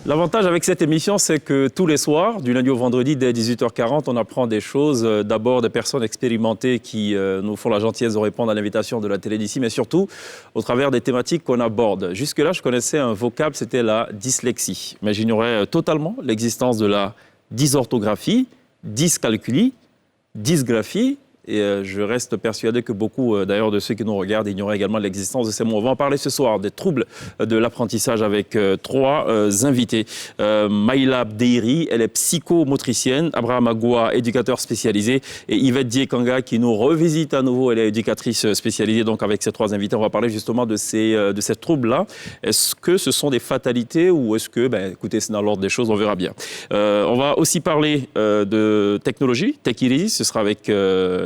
L'avantage avec cette émission, c'est que tous les soirs, du lundi au vendredi, dès 18h40, on apprend des choses. D'abord, des personnes expérimentées qui nous font la gentillesse de répondre à l'invitation de la télé d'ici, mais surtout au travers des thématiques qu'on aborde. Jusque-là, je connaissais un vocable, c'était la dyslexie. Mais j'ignorais totalement l'existence de la dysorthographie, dyscalculie, dysgraphie. Et je reste persuadé que beaucoup, d'ailleurs, de ceux qui nous regardent ignoraient également l'existence de ces mots. On va en parler ce soir, des troubles de l'apprentissage avec trois invités. Maïla Bdeiri, elle est psychomotricienne. Abraham Agoua, éducateur spécialisé. Et Yvette Diekanga, qui nous revisite à nouveau. Elle est éducatrice spécialisée. Donc, avec ces trois invités, on va parler justement de ces troubles-là. Est-ce que ce sont des fatalités ou est-ce que, écoutez, c'est dans l'ordre des choses, on verra bien. On va aussi parler de technologie, Techiri. Ce sera avec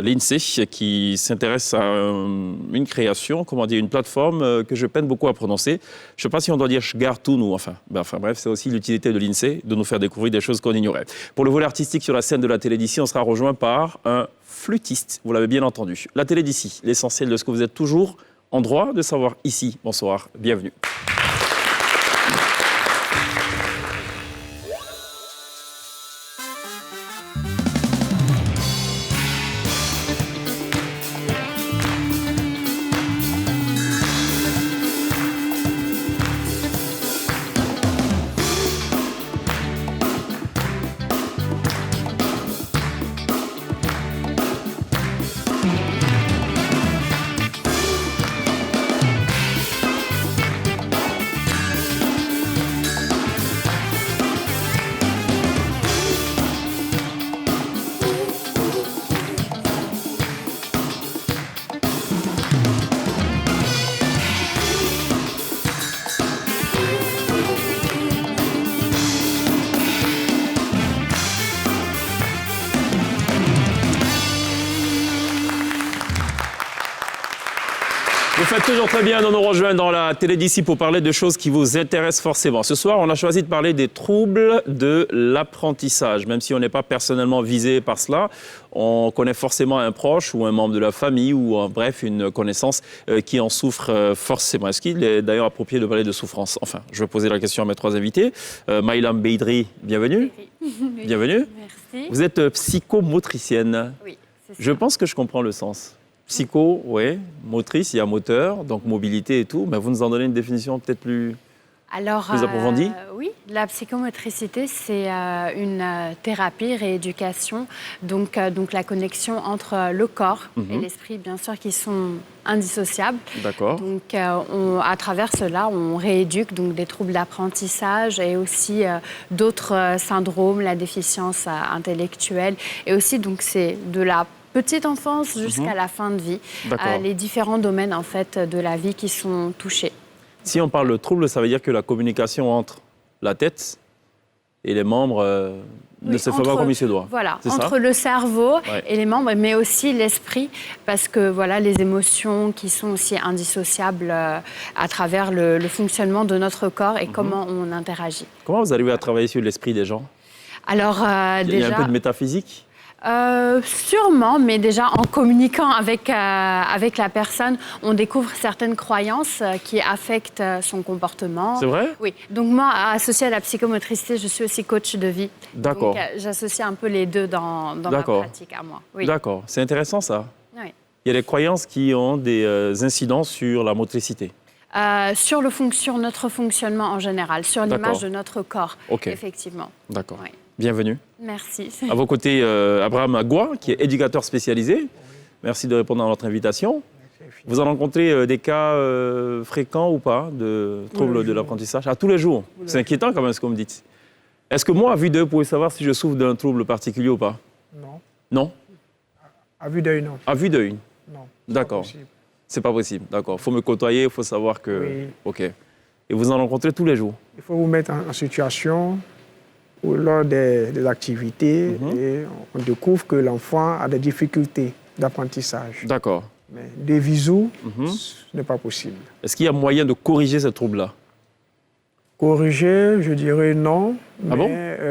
l'INSEE qui s'intéresse à une création, une plateforme que je peine beaucoup à prononcer. Je ne sais pas si on doit dire Shgartoun ou enfin bref, c'est aussi l'utilité de l'INSEE de nous faire découvrir des choses qu'on ignorait. Pour le volet artistique sur la scène de la télé d'ici, on sera rejoint par un flûtiste, vous l'avez bien entendu. La télé d'ici, l'essentiel de ce que vous êtes toujours en droit de savoir ici. Bonsoir, bienvenue. Vous faites toujours très bien de nous rejoindre dans la télé d'ici pour parler de choses qui vous intéressent forcément. Ce soir, on a choisi de parler des troubles de l'apprentissage. Même si on n'est pas personnellement visé par cela, on connaît forcément un proche ou un membre de la famille ou bref, une connaissance qui en souffre forcément. Est-ce qu'il est d'ailleurs approprié de parler de souffrance? Enfin, je vais poser la question à mes trois invités. Maïla Bdeiri, bienvenue. Bienvenue. Merci. Vous êtes psychomotricienne. Oui, c'est ça. Je pense que je comprends le sens. Psycho, oui, motrice, il y a moteur, donc mobilité et tout. Mais vous nous en donnez une définition peut-être plus approfondie? Oui, la psychomotricité, c'est une thérapie, rééducation, donc la connexion entre le corps et l'esprit, bien sûr, qui sont indissociables. D'accord. Donc, à travers cela, on rééduque donc, des troubles d'apprentissage et aussi d'autres syndromes, la déficience intellectuelle. Et aussi, donc, c'est de la petite enfance jusqu'à la fin de vie, les différents domaines en fait de la vie qui sont touchés. Si on parle de trouble, ça veut dire que la communication entre la tête et les membres ne se fait pas comme il se doit. Voilà, c'est entre ça le cerveau et les membres, mais aussi l'esprit, parce que voilà, les émotions qui sont aussi indissociables à travers le fonctionnement de notre corps et comment on interagit. Comment vous arrivez à travailler sur l'esprit des gens? Alors, il y a un peu de métaphysique? Sûrement, mais déjà en communiquant avec la personne, on découvre certaines croyances qui affectent son comportement. C'est vrai? Oui. Donc moi, associée à la psychomotricité, je suis aussi coach de vie. D'accord. Donc j'associe un peu les deux dans ma pratique à moi. Oui. D'accord. C'est intéressant ça. Oui. Il y a des croyances qui ont des incidences sur la motricité. Sur notre fonctionnement en général, sur l'image de notre corps, effectivement. D'accord. Oui. Bienvenue. Merci. À vos côtés, Abraham Agoua, qui est éducateur spécialisé. Merci de répondre à notre invitation. Vous en rencontrez des cas fréquents ou pas de troubles de l'apprentissage? Tous les jours. C'est inquiétant quand même ce que vous me dites. Est-ce que moi, à vue d'œil, vous pouvez savoir si je souffre d'un trouble particulier ou pas? Non. Non? À vue d'œil, non. À vue d'œil? Non. D'accord. C'est pas possible. D'accord. Il faut me côtoyer, il faut savoir que... Oui. OK. Et vous en rencontrez tous les jours? Il faut vous mettre en situation où, lors des activités, et on découvre que l'enfant a des difficultés d'apprentissage. D'accord. Mais des visous, ce n'est pas possible. Est-ce qu'il y a moyen de corriger ce trouble-là? Corriger, je dirais non. Ah bon?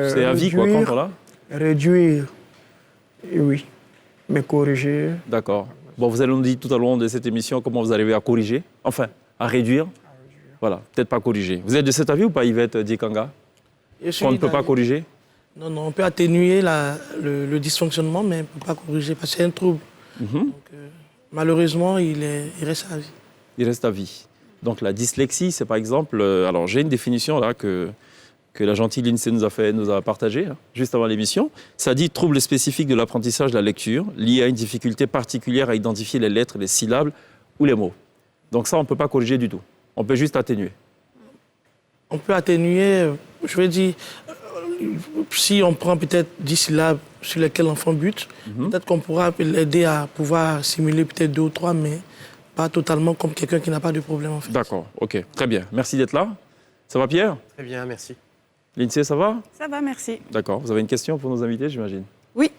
C'est à vie, quoi, quand là? Réduire, oui. Mais corriger... D'accord. Bon, vous allez nous dire tout au long de cette émission comment vous arrivez à corriger, enfin, à réduire. Voilà, peut-être pas corriger. Vous êtes de cet avis ou pas, Yvette Diekanga? qu'on ne peut pas corriger? Non, on peut atténuer le dysfonctionnement, mais on ne peut pas corriger parce que c'est un trouble. Donc, malheureusement, il reste à vie. Il reste à vie. Donc la dyslexie, c'est par exemple... alors j'ai une définition là que la gentille l'INSEE nous a partagée juste avant l'émission. Ça dit trouble spécifique de l'apprentissage de la lecture lié à une difficulté particulière à identifier les lettres, les syllabes ou les mots. Donc ça, on ne peut pas corriger du tout. On peut juste atténuer. On peut atténuer, je veux dire, si on prend peut-être 10 syllabes sur lesquelles l'enfant bute, peut-être qu'on pourra l'aider à pouvoir simuler peut-être 2 ou 3, mais pas totalement comme quelqu'un qui n'a pas de problème en fait. D'accord, ok, très bien. Merci d'être là. Ça va Pierre? Très bien, merci. L'INSEE, ça va? Ça va, merci. D'accord. Vous avez une question pour nos invités, j'imagine? Oui.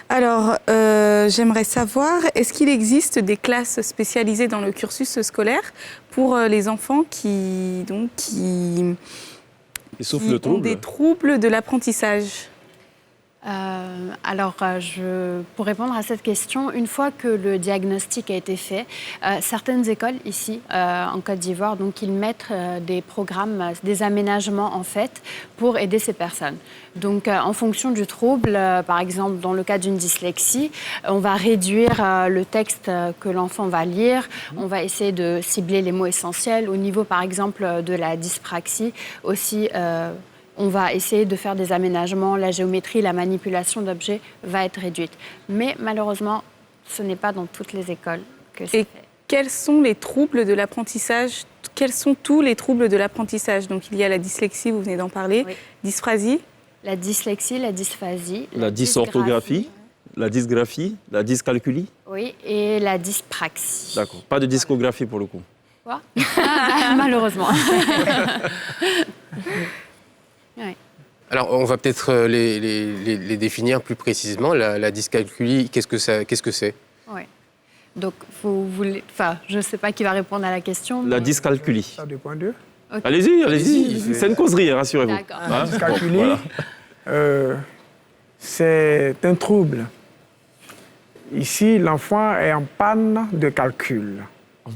Alors, j'aimerais savoir, est-ce qu'il existe des classes spécialisées dans le cursus scolaire pour les enfants qui souffrent de ont troubles? des troubles de l'apprentissage? Alors, pour répondre à cette question, une fois que le diagnostic a été fait, certaines écoles ici, en Côte d'Ivoire, donc ils mettent des programmes, des aménagements en fait, pour aider ces personnes. Donc, en fonction du trouble, par exemple, dans le cas d'une dyslexie, on va réduire le texte que l'enfant va lire, on va essayer de cibler les mots essentiels. Au niveau, par exemple, de la dyspraxie, aussi... on va essayer de faire des aménagements, la géométrie, la manipulation d'objets va être réduite. Mais malheureusement, ce n'est pas dans toutes les écoles que c'est fait. Quels sont les troubles de l'apprentissage? Quels sont tous les troubles de l'apprentissage? Donc il y a la dyslexie, vous venez d'en parler, Oui. Dysprasie. La dyslexie, la dysphasie, La dysorthographie, la dysgraphie, la dyscalculie? Oui, et la dyspraxie. D'accord. Pas de discographie pour le coup. Quoi? Malheureusement. Oui. Alors, on va peut-être les définir plus précisément. La dyscalculie, qu'est-ce que c'est? Oui. Donc, vous voulez... Enfin, je ne sais pas qui va répondre à la question. La mais- dyscalculie. Ça dépend d'eux. Ok. Allez-y. C'est une causerie, rassurez-vous. D'accord. Hein? Dyscalculie, Voilà. c'est un trouble. Ici, l'enfant est en panne de calcul.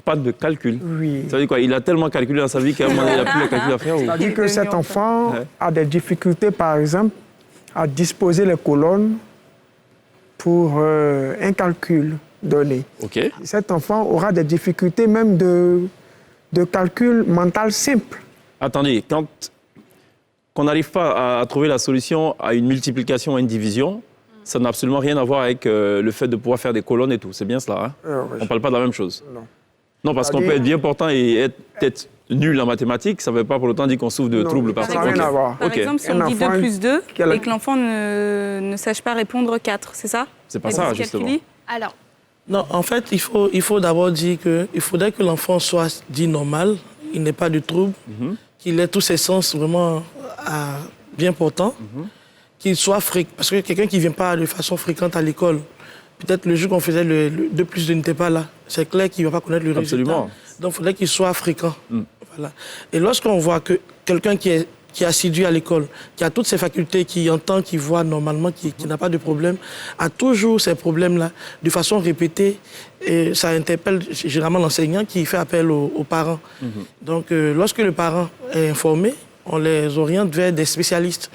Pas de calcul. Oui. Ça veut dire quoi? Il a tellement calculé dans sa vie qu'à un moment donné, il n'a plus de calcul à faire ou... C'est-à-dire que cet enfant Ouais. a des difficultés, par exemple, à disposer les colonnes pour un calcul donné. OK. Cet enfant aura des difficultés même de calcul mental simple. Attendez, quand qu'on n'arrive pas à trouver la solution à une multiplication ou à une division, ça n'a absolument rien à voir avec le fait de pouvoir faire des colonnes et tout. C'est bien cela, hein? Oui. On ne parle pas de la même chose. Non. Non, parce qu'on peut être bien portant et être nul en mathématiques, ça ne veut pas pour autant dire qu'on souffre de Non, troubles ça n'a particuliers. rien à voir. Par Ok. exemple, si Un on dit 2 enfant plus 2 qui a la- et que l'enfant ne sache pas répondre 4, c'est ça? C'est pas La ça, dyscalculie? justement. Alors, Non, en fait, il faut d'abord dire qu'il faudrait que l'enfant soit dit normal, il n'ait pas de trouble, qu'il ait tous ses sens vraiment bien portants, qu'il soit fréquent. Parce que quelqu'un qui ne vient pas de façon fréquente à l'école, peut-être le jour qu'on faisait le 2 plus 2 n'était pas là, c'est clair qu'il ne va pas connaître le Absolument. résultat. Donc, il faudrait qu'il soit fréquent. Voilà. Et lorsqu'on voit que quelqu'un qui est assidu à l'école, qui a toutes ses facultés, qui entend, qui voit normalement, qui n'a pas de problème, a toujours ces problèmes-là de façon répétée. Et ça interpelle généralement l'enseignant qui fait appel aux parents. Donc, lorsque le parent est informé, on les oriente vers des spécialistes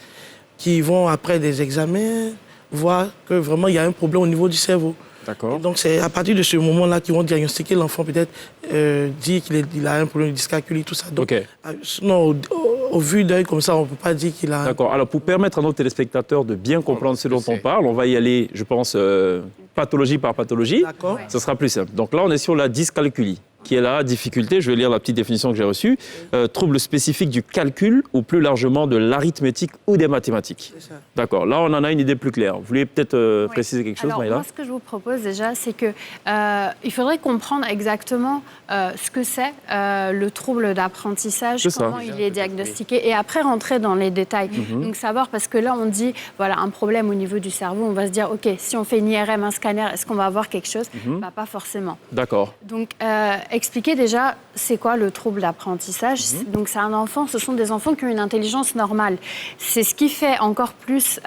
qui vont, après des examens, voir que vraiment il y a un problème au niveau du cerveau. D'accord. Donc, c'est à partir de ce moment-là qu'ils vont diagnostiquer l'enfant, peut-être dire qu'il a un problème de dyscalculie, tout ça. Donc, OK. sinon, au vu d'œil comme ça, on ne peut pas dire qu'il a... D'accord. Alors, pour permettre à nos téléspectateurs de bien comprendre ce dont on parle, on va y aller, je pense, pathologie par pathologie. D'accord. Ce sera plus simple. Donc là, on est sur la dyscalculie, qui est la difficulté, je vais lire la petite définition que j'ai reçue, trouble spécifique du calcul ou plus largement de l'arithmétique ou des mathématiques. C'est ça. D'accord. Là, on en a une idée plus claire. Vous voulez peut-être préciser quelque chose, alors, Maïla? moi, ce que je vous propose déjà, c'est que il faudrait comprendre exactement ce que c'est le trouble d'apprentissage, C'est ça. comment il est diagnostiqué, et après rentrer dans les détails. Donc, savoir, parce que là, on dit, voilà, un problème au niveau du cerveau, on va se dire, OK, si on fait une IRM, un scanner, est-ce qu'on va avoir quelque chose? Bah, pas forcément. D'accord. Donc, expliquer déjà, c'est quoi le trouble d'apprentissage? Donc, c'est un enfant, ce sont des enfants qui ont une intelligence normale. C'est ce qui fait encore plus,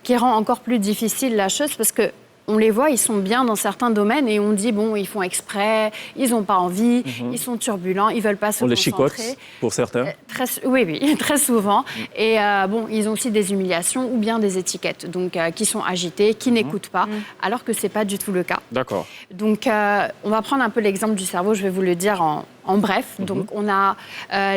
qui rend encore plus difficile la chose, parce que on les voit, ils sont bien dans certains domaines et on dit, bon, ils font exprès, ils n'ont pas envie, ils sont turbulents, ils ne veulent pas se concentrer. On les chicote, pour certains. Oui, très souvent. Et bon, ils ont aussi des humiliations ou bien des étiquettes, donc qui sont agitées, qui n'écoutent pas, alors que ce n'est pas du tout le cas. D'accord. Donc, on va prendre un peu l'exemple du cerveau, je vais vous le dire en bref. Donc, on a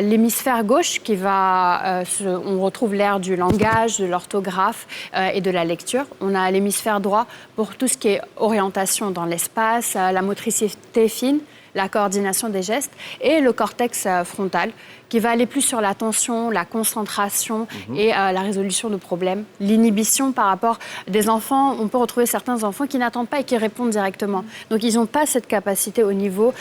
l'hémisphère gauche qui va... on retrouve l'aire du langage, de l'orthographe et de la lecture. On a l'hémisphère droit pour tout ce qui est orientation dans l'espace, la motricité fine, la coordination des gestes, et le cortex frontal qui va aller plus sur l'attention, la concentration et la résolution de problèmes. L'inhibition par rapport des enfants, on peut retrouver certains enfants qui n'attendent pas et qui répondent directement. Donc ils n'ont pas cette capacité au niveau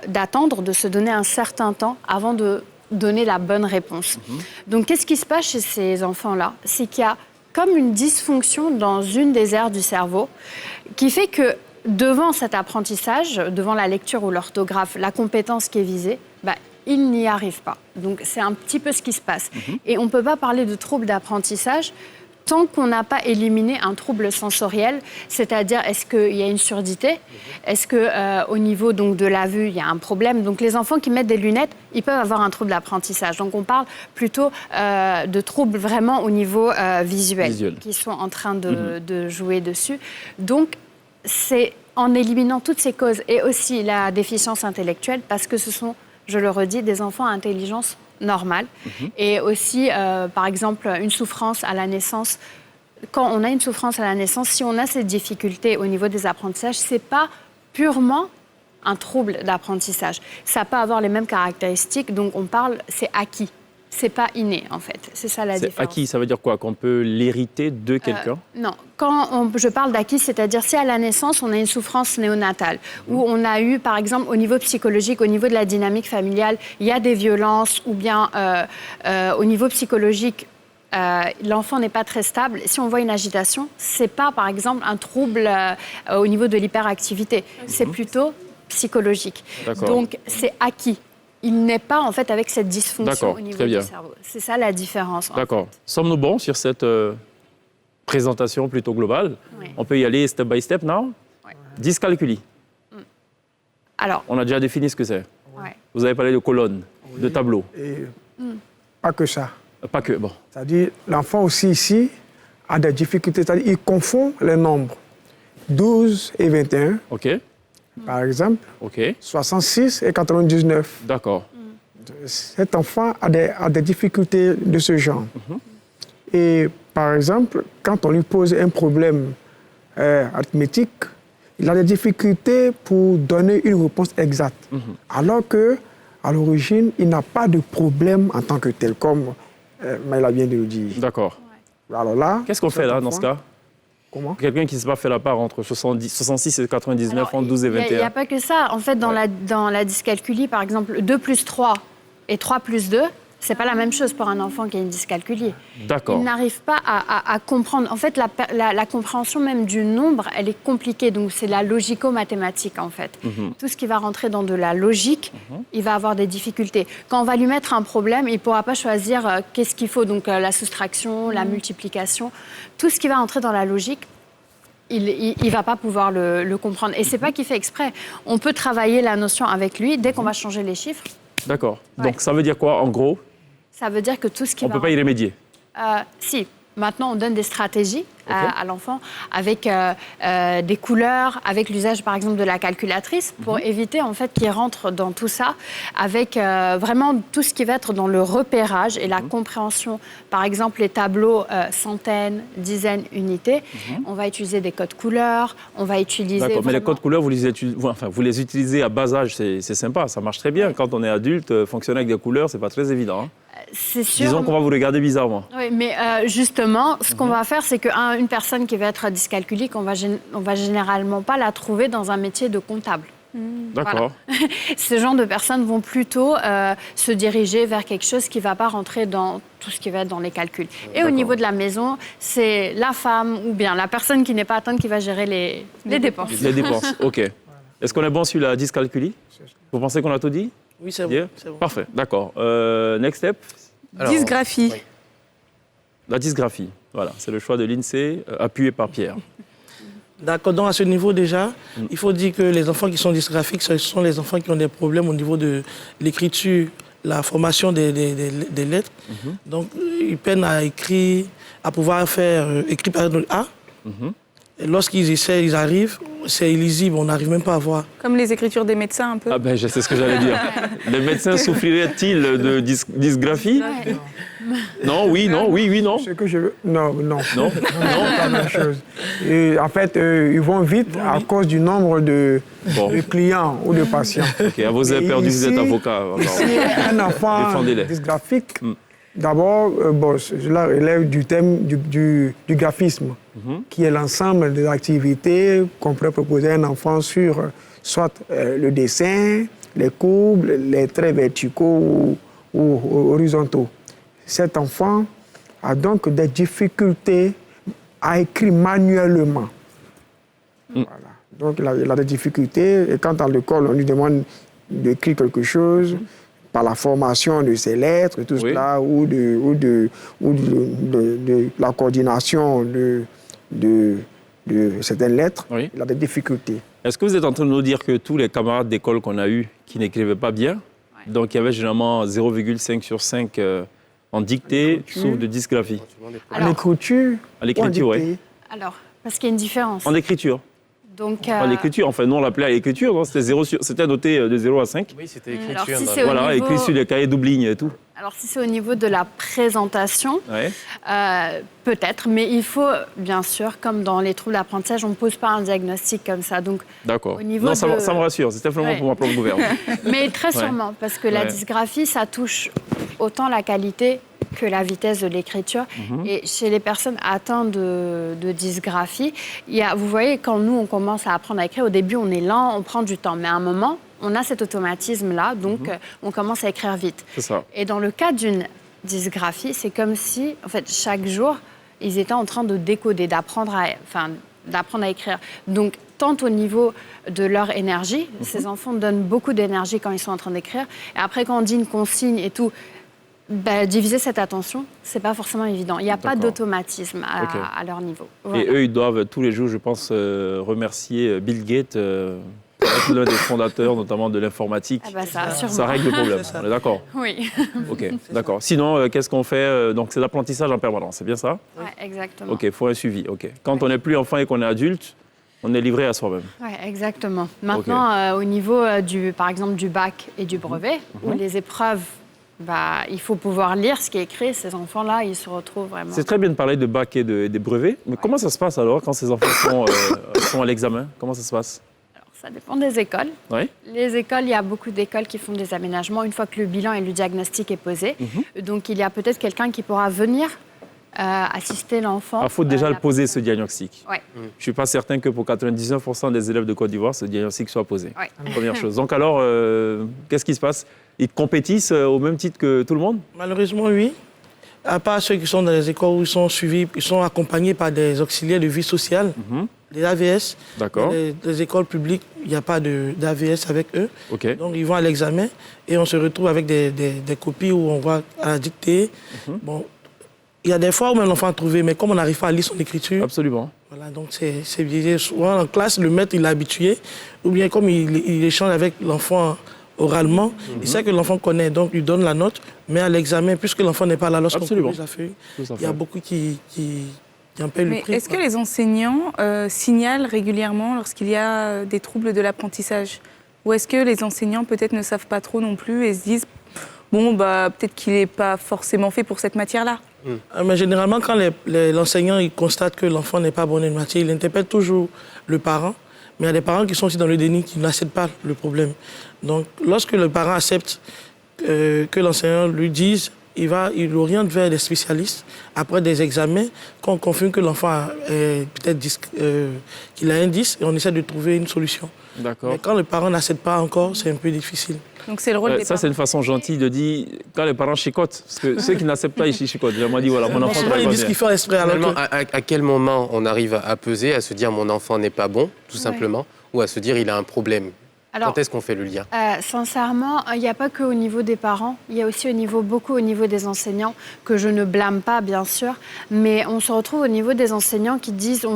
d'attendre, de se donner un certain temps avant de donner la bonne réponse. Donc qu'est-ce qui se passe chez ces enfants-là? C'est qu'il y a comme une dysfonction dans une des aires du cerveau qui fait que devant cet apprentissage, devant la lecture ou l'orthographe, la compétence qui est visée, ils n'y arrivent pas. Donc c'est un petit peu ce qui se passe. Et on ne peut pas parler de trouble d'apprentissage tant qu'on n'a pas éliminé un trouble sensoriel, c'est-à-dire est-ce qu'il y a une surdité, est-ce qu'au niveau donc, de la vue, il y a un problème. Donc les enfants qui mettent des lunettes, ils peuvent avoir un trouble d'apprentissage. Donc on parle plutôt de troubles vraiment au niveau visuel, qui sont en train de jouer dessus. Donc c'est en éliminant toutes ces causes et aussi la déficience intellectuelle, parce que ce sont, je le redis, des enfants à intelligence normale. Et aussi, par exemple, une souffrance à la naissance. Quand on a une souffrance à la naissance, si on a cette difficulté au niveau des apprentissages, ce n'est pas purement un trouble d'apprentissage. Ça peut avoir les mêmes caractéristiques, donc on parle, c'est acquis. C'est pas inné, en fait. C'est ça la différence. Acquis, ça veut dire quoi? Qu'on peut l'hériter de quelqu'un? Non. Quand je parle d'acquis, c'est-à-dire si à la naissance, on a une souffrance néonatale, où on a eu, par exemple, au niveau psychologique, au niveau de la dynamique familiale, il y a des violences, ou bien au niveau psychologique, l'enfant n'est pas très stable. Si on voit une agitation, c'est pas, par exemple, un trouble au niveau de l'hyperactivité. C'est plutôt psychologique. Donc, c'est acquis. Il n'est pas, en fait, avec cette dysfonction au niveau du cerveau. C'est ça la différence. D'accord. Sommes-nous bons sur cette présentation plutôt globale? On peut y aller step by step, now? Dyscalculie. Alors, on a déjà défini ce que c'est. Vous avez parlé de colonnes, de tableaux. Et pas que ça. Pas que, bon. C'est-à-dire, l'enfant aussi ici a des difficultés. C'est-à-dire, il confond les nombres 12 et 21. OK. Par exemple, 66 et 99. D'accord. Cet enfant a des difficultés de ce genre. Et par exemple, quand on lui pose un problème arithmétique, il a des difficultés pour donner une réponse exacte. Alors qu'à l'origine, il n'a pas de problème en tant que tel, comme Maïla vient de le dire. D'accord. Alors là, qu'est-ce qu'on fait là, dans ce cas? Comment? Quelqu'un qui ne s'est pas fait la part entre 66 et 99, entre 12 et 21. Il n'y a pas que ça. En fait, dans la dyscalculie, par exemple, 2 plus 3 et 3 plus 2, ce n'est pas la même chose pour un enfant qui a une dyscalculie. D'accord. Il n'arrive pas à comprendre. En fait, la compréhension même du nombre, elle est compliquée. Donc, c'est la logico-mathématique, en fait. Tout ce qui va rentrer dans de la logique, il va avoir des difficultés. Quand on va lui mettre un problème, il ne pourra pas choisir qu'est-ce qu'il faut. Donc, la soustraction, la multiplication. Tout ce qui va rentrer dans la logique, il ne va pas pouvoir le comprendre. Et ce n'est pas qu'il fait exprès. On peut travailler la notion avec lui dès qu'on va changer les chiffres. D'accord. Donc, ça veut dire quoi, en gros? Ça veut dire que tout ce qui va... On ne peut pas y remédier? Si. Maintenant, on donne des stratégies à l'enfant avec des couleurs, avec l'usage, par exemple, de la calculatrice pour éviter, en fait, qu'il rentre dans tout ça avec vraiment tout ce qui va être dans le repérage et la compréhension. Par exemple, les tableaux centaines, dizaines, unités. On va utiliser des codes couleurs, on va utiliser... D'accord, mais les codes couleurs, vous les utilisez à bas âge, c'est sympa, ça marche très bien. Quand on est adulte, fonctionner avec des couleurs, c'est pas très évident. C'est sûr. Disons qu'on va vous regarder bizarrement. Oui, mais justement, ce qu'on va faire, c'est qu'une personne qui va être dyscalculique, on va généralement pas la trouver dans un métier de comptable. D'accord. Voilà. Ce genre de personnes vont plutôt se diriger vers quelque chose qui ne va pas rentrer dans tout ce qui va être dans les calculs. Et au niveau de la maison, c'est la femme ou bien la personne qui n'est pas atteinte qui va gérer les dépenses. Les dépenses, OK. Est-ce qu'on est bon sur la dyscalculie? Vous pensez qu'on a tout dit? Oui, c'est bon. Parfait, d'accord. Next step. Alors, dysgraphie. Oui. La dysgraphie, voilà, c'est le choix de l'INSEE, appuyé par Pierre. D'accord, donc à ce niveau déjà, il faut dire que les enfants qui sont dysgraphiques, ce sont les enfants qui ont des problèmes au niveau de l'écriture, la formation des lettres. Donc ils peinent à écrire, à pouvoir faire écrire par exemple A. Et lorsqu'ils essaient, ils arrivent, c'est illisible, on n'arrive même pas à voir. Comme les écritures des médecins un peu. Ah ben, je sais ce que j'allais dire. Les médecins souffriraient-ils de dysgraphie? Non, oui, non, oui, oui, non. Ce que je veux... Non. Non, Pas la même chose. Et en fait, ils vont vite à cause du nombre de clients ou de patients. Ok, vous avez Et perdu, vous êtes ici- avocat. Alors. Ici, un enfant Défendez-les. dysgraphique, d'abord, cela relève du thème du graphisme, qui est l'ensemble des activités qu'on pourrait proposer à un enfant sur soit le dessin, les courbes, les traits verticaux ou horizontaux. Cet enfant a donc des difficultés à écrire manuellement. Voilà. Donc il a des difficultés et quand à l'école on lui demande d'écrire quelque chose par la formation de ses lettres, tout cela, ou de la coordination de certaines lettres, il a des difficultés. Est-ce que vous êtes en train de nous dire que tous les camarades d'école qu'on a eus qui n'écrivaient pas bien, donc il y avait généralement 0,5 sur 5 en dictée, souffrent de dysgraphie? En écriture, À l'écriture, oui. Alors, parce qu'il y a une différence. En écriture. Donc, En l'écriture, enfin, nous on l'appelait à l'écriture, non, c'était noté de 0 à 5. Oui, c'était alors, écriture. si dans c'est le- au Voilà, niveau- écrit sur les cahiers d'oublignes et tout. Alors, si c'est au niveau de la présentation, Ouais. peut-être, mais il faut, bien sûr, comme dans les troubles d'apprentissage, on ne pose pas un diagnostic comme ça. Donc, D'accord. Au niveau Non, ça, de- ça me rassure, c'est simplement Ouais. pour ma propre gouverne. mais très sûrement, parce que la Ouais. dysgraphie, ça touche autant la qualité que la vitesse de l'écriture. Et chez les personnes atteintes de dysgraphie, vous voyez, quand nous, on commence à apprendre à écrire, au début, on est lent, on prend du temps. Mais à un moment, on a cet automatisme-là, donc on commence à écrire vite. C'est ça. Et dans le cas d'une dysgraphie, c'est comme si, en fait, chaque jour, ils étaient en train de décoder, d'apprendre à écrire. Donc, tant au niveau de leur énergie, ces enfants donnent beaucoup d'énergie quand ils sont en train d'écrire. Et après, quand on dit une consigne et tout, diviser cette attention, c'est pas forcément évident. Il n'y a pas D'accord. d'automatisme à leur niveau. Voilà. Et eux, ils doivent tous les jours, je pense, remercier Bill Gates, pour être l'un des fondateurs, notamment de l'informatique. Ah bah ça, sûrement. Ça règle le problème, C'est ça. on est d'accord? Oui, Ok, d'accord. Sinon, qu'est-ce qu'on fait? Donc, c'est l'apprentissage en permanence, c'est bien ça? ouais, exactement. Ok, il faut un suivi. Ok. Quand on n'est plus enfant et qu'on est adulte, on est livré à soi-même. Ouais, exactement. Maintenant, au niveau, par exemple, du bac et du brevet, où les épreuves, il faut pouvoir lire ce qui est écrit. Ces enfants-là, ils se retrouvent vraiment. C'est très bien de parler de bac et des brevets, mais comment ça se passe alors quand ces enfants sont à l'examen? Comment ça se passe? Alors, ça dépend des écoles. Oui. Les écoles, il y a beaucoup d'écoles qui font des aménagements une fois que le bilan et le diagnostic est posé. Donc, il y a peut-être quelqu'un qui pourra venir assister l'enfant. Il faut déjà le poser, ce diagnostic. Ouais. Je ne suis pas certain que pour 99% des élèves de Côte d'Ivoire, ce diagnostic soit posé. Ouais. Première chose. Donc alors, qu'est-ce qui se passe? Ils compétissent au même titre que tout le monde? Malheureusement, oui. À part ceux qui sont dans les écoles où ils sont suivis, ils sont accompagnés par des auxiliaires de vie sociale, les AVS. D'accord. Les écoles publiques, il n'y a pas d'AVS avec eux. Ok. Donc, ils vont à l'examen et on se retrouve avec des copies où on voit à la dictée. Bon, il y a des fois où même l'enfant a trouvé, mais comme on n'arrive pas à lire son écriture, Absolument. voilà, donc c'est biaisé. Souvent en classe, le maître, il est habitué, ou bien comme il échange avec l'enfant oralement, il sait que l'enfant connaît, donc il donne la note, mais à l'examen, puisque l'enfant n'est pas là lorsqu'on Absolument. corrige la feuille, Tout à il y a fait. beaucoup qui en paient le Mais prix. est-ce que les enseignants signalent régulièrement lorsqu'il y a des troubles de l'apprentissage? Ou est-ce que les enseignants peut-être ne savent pas trop non plus et se disent bon, peut-être qu'il n'est pas forcément fait pour cette matière-là? Mais généralement, quand l'enseignant il constate que l'enfant n'est pas bon en une matière, il interpelle toujours le parent. Mais il y a des parents qui sont aussi dans le déni, qui n'acceptent pas le problème. Donc, lorsque le parent accepte que l'enseignant lui dise, il l'oriente vers des spécialistes. Après des examens, quand on confirme que l'enfant a peut-être qu'il a un 10, et on essaie de trouver une solution. D'accord. Mais quand le parent n'accepte pas encore, c'est un peu difficile. Donc c'est le rôle des Ça, c'est parents. une façon gentille de dire quand les parents chicotent. Parce que ceux qui n'acceptent pas, ils chicotent. J'ai dit, voilà, mon enfant Souvent, travaille ils pas disent bien. qu'il faut exprès. Alors Finalement, que... à quel moment on arrive à peser, à se dire mon enfant n'est pas bon, tout simplement, ou à se dire il a un problème? Quand est-ce qu'on fait le lien? Sincèrement, il n'y a pas qu'au niveau des parents, il y a aussi beaucoup au niveau des enseignants, que je ne blâme pas, bien sûr, mais on se retrouve au niveau des enseignants qui disent,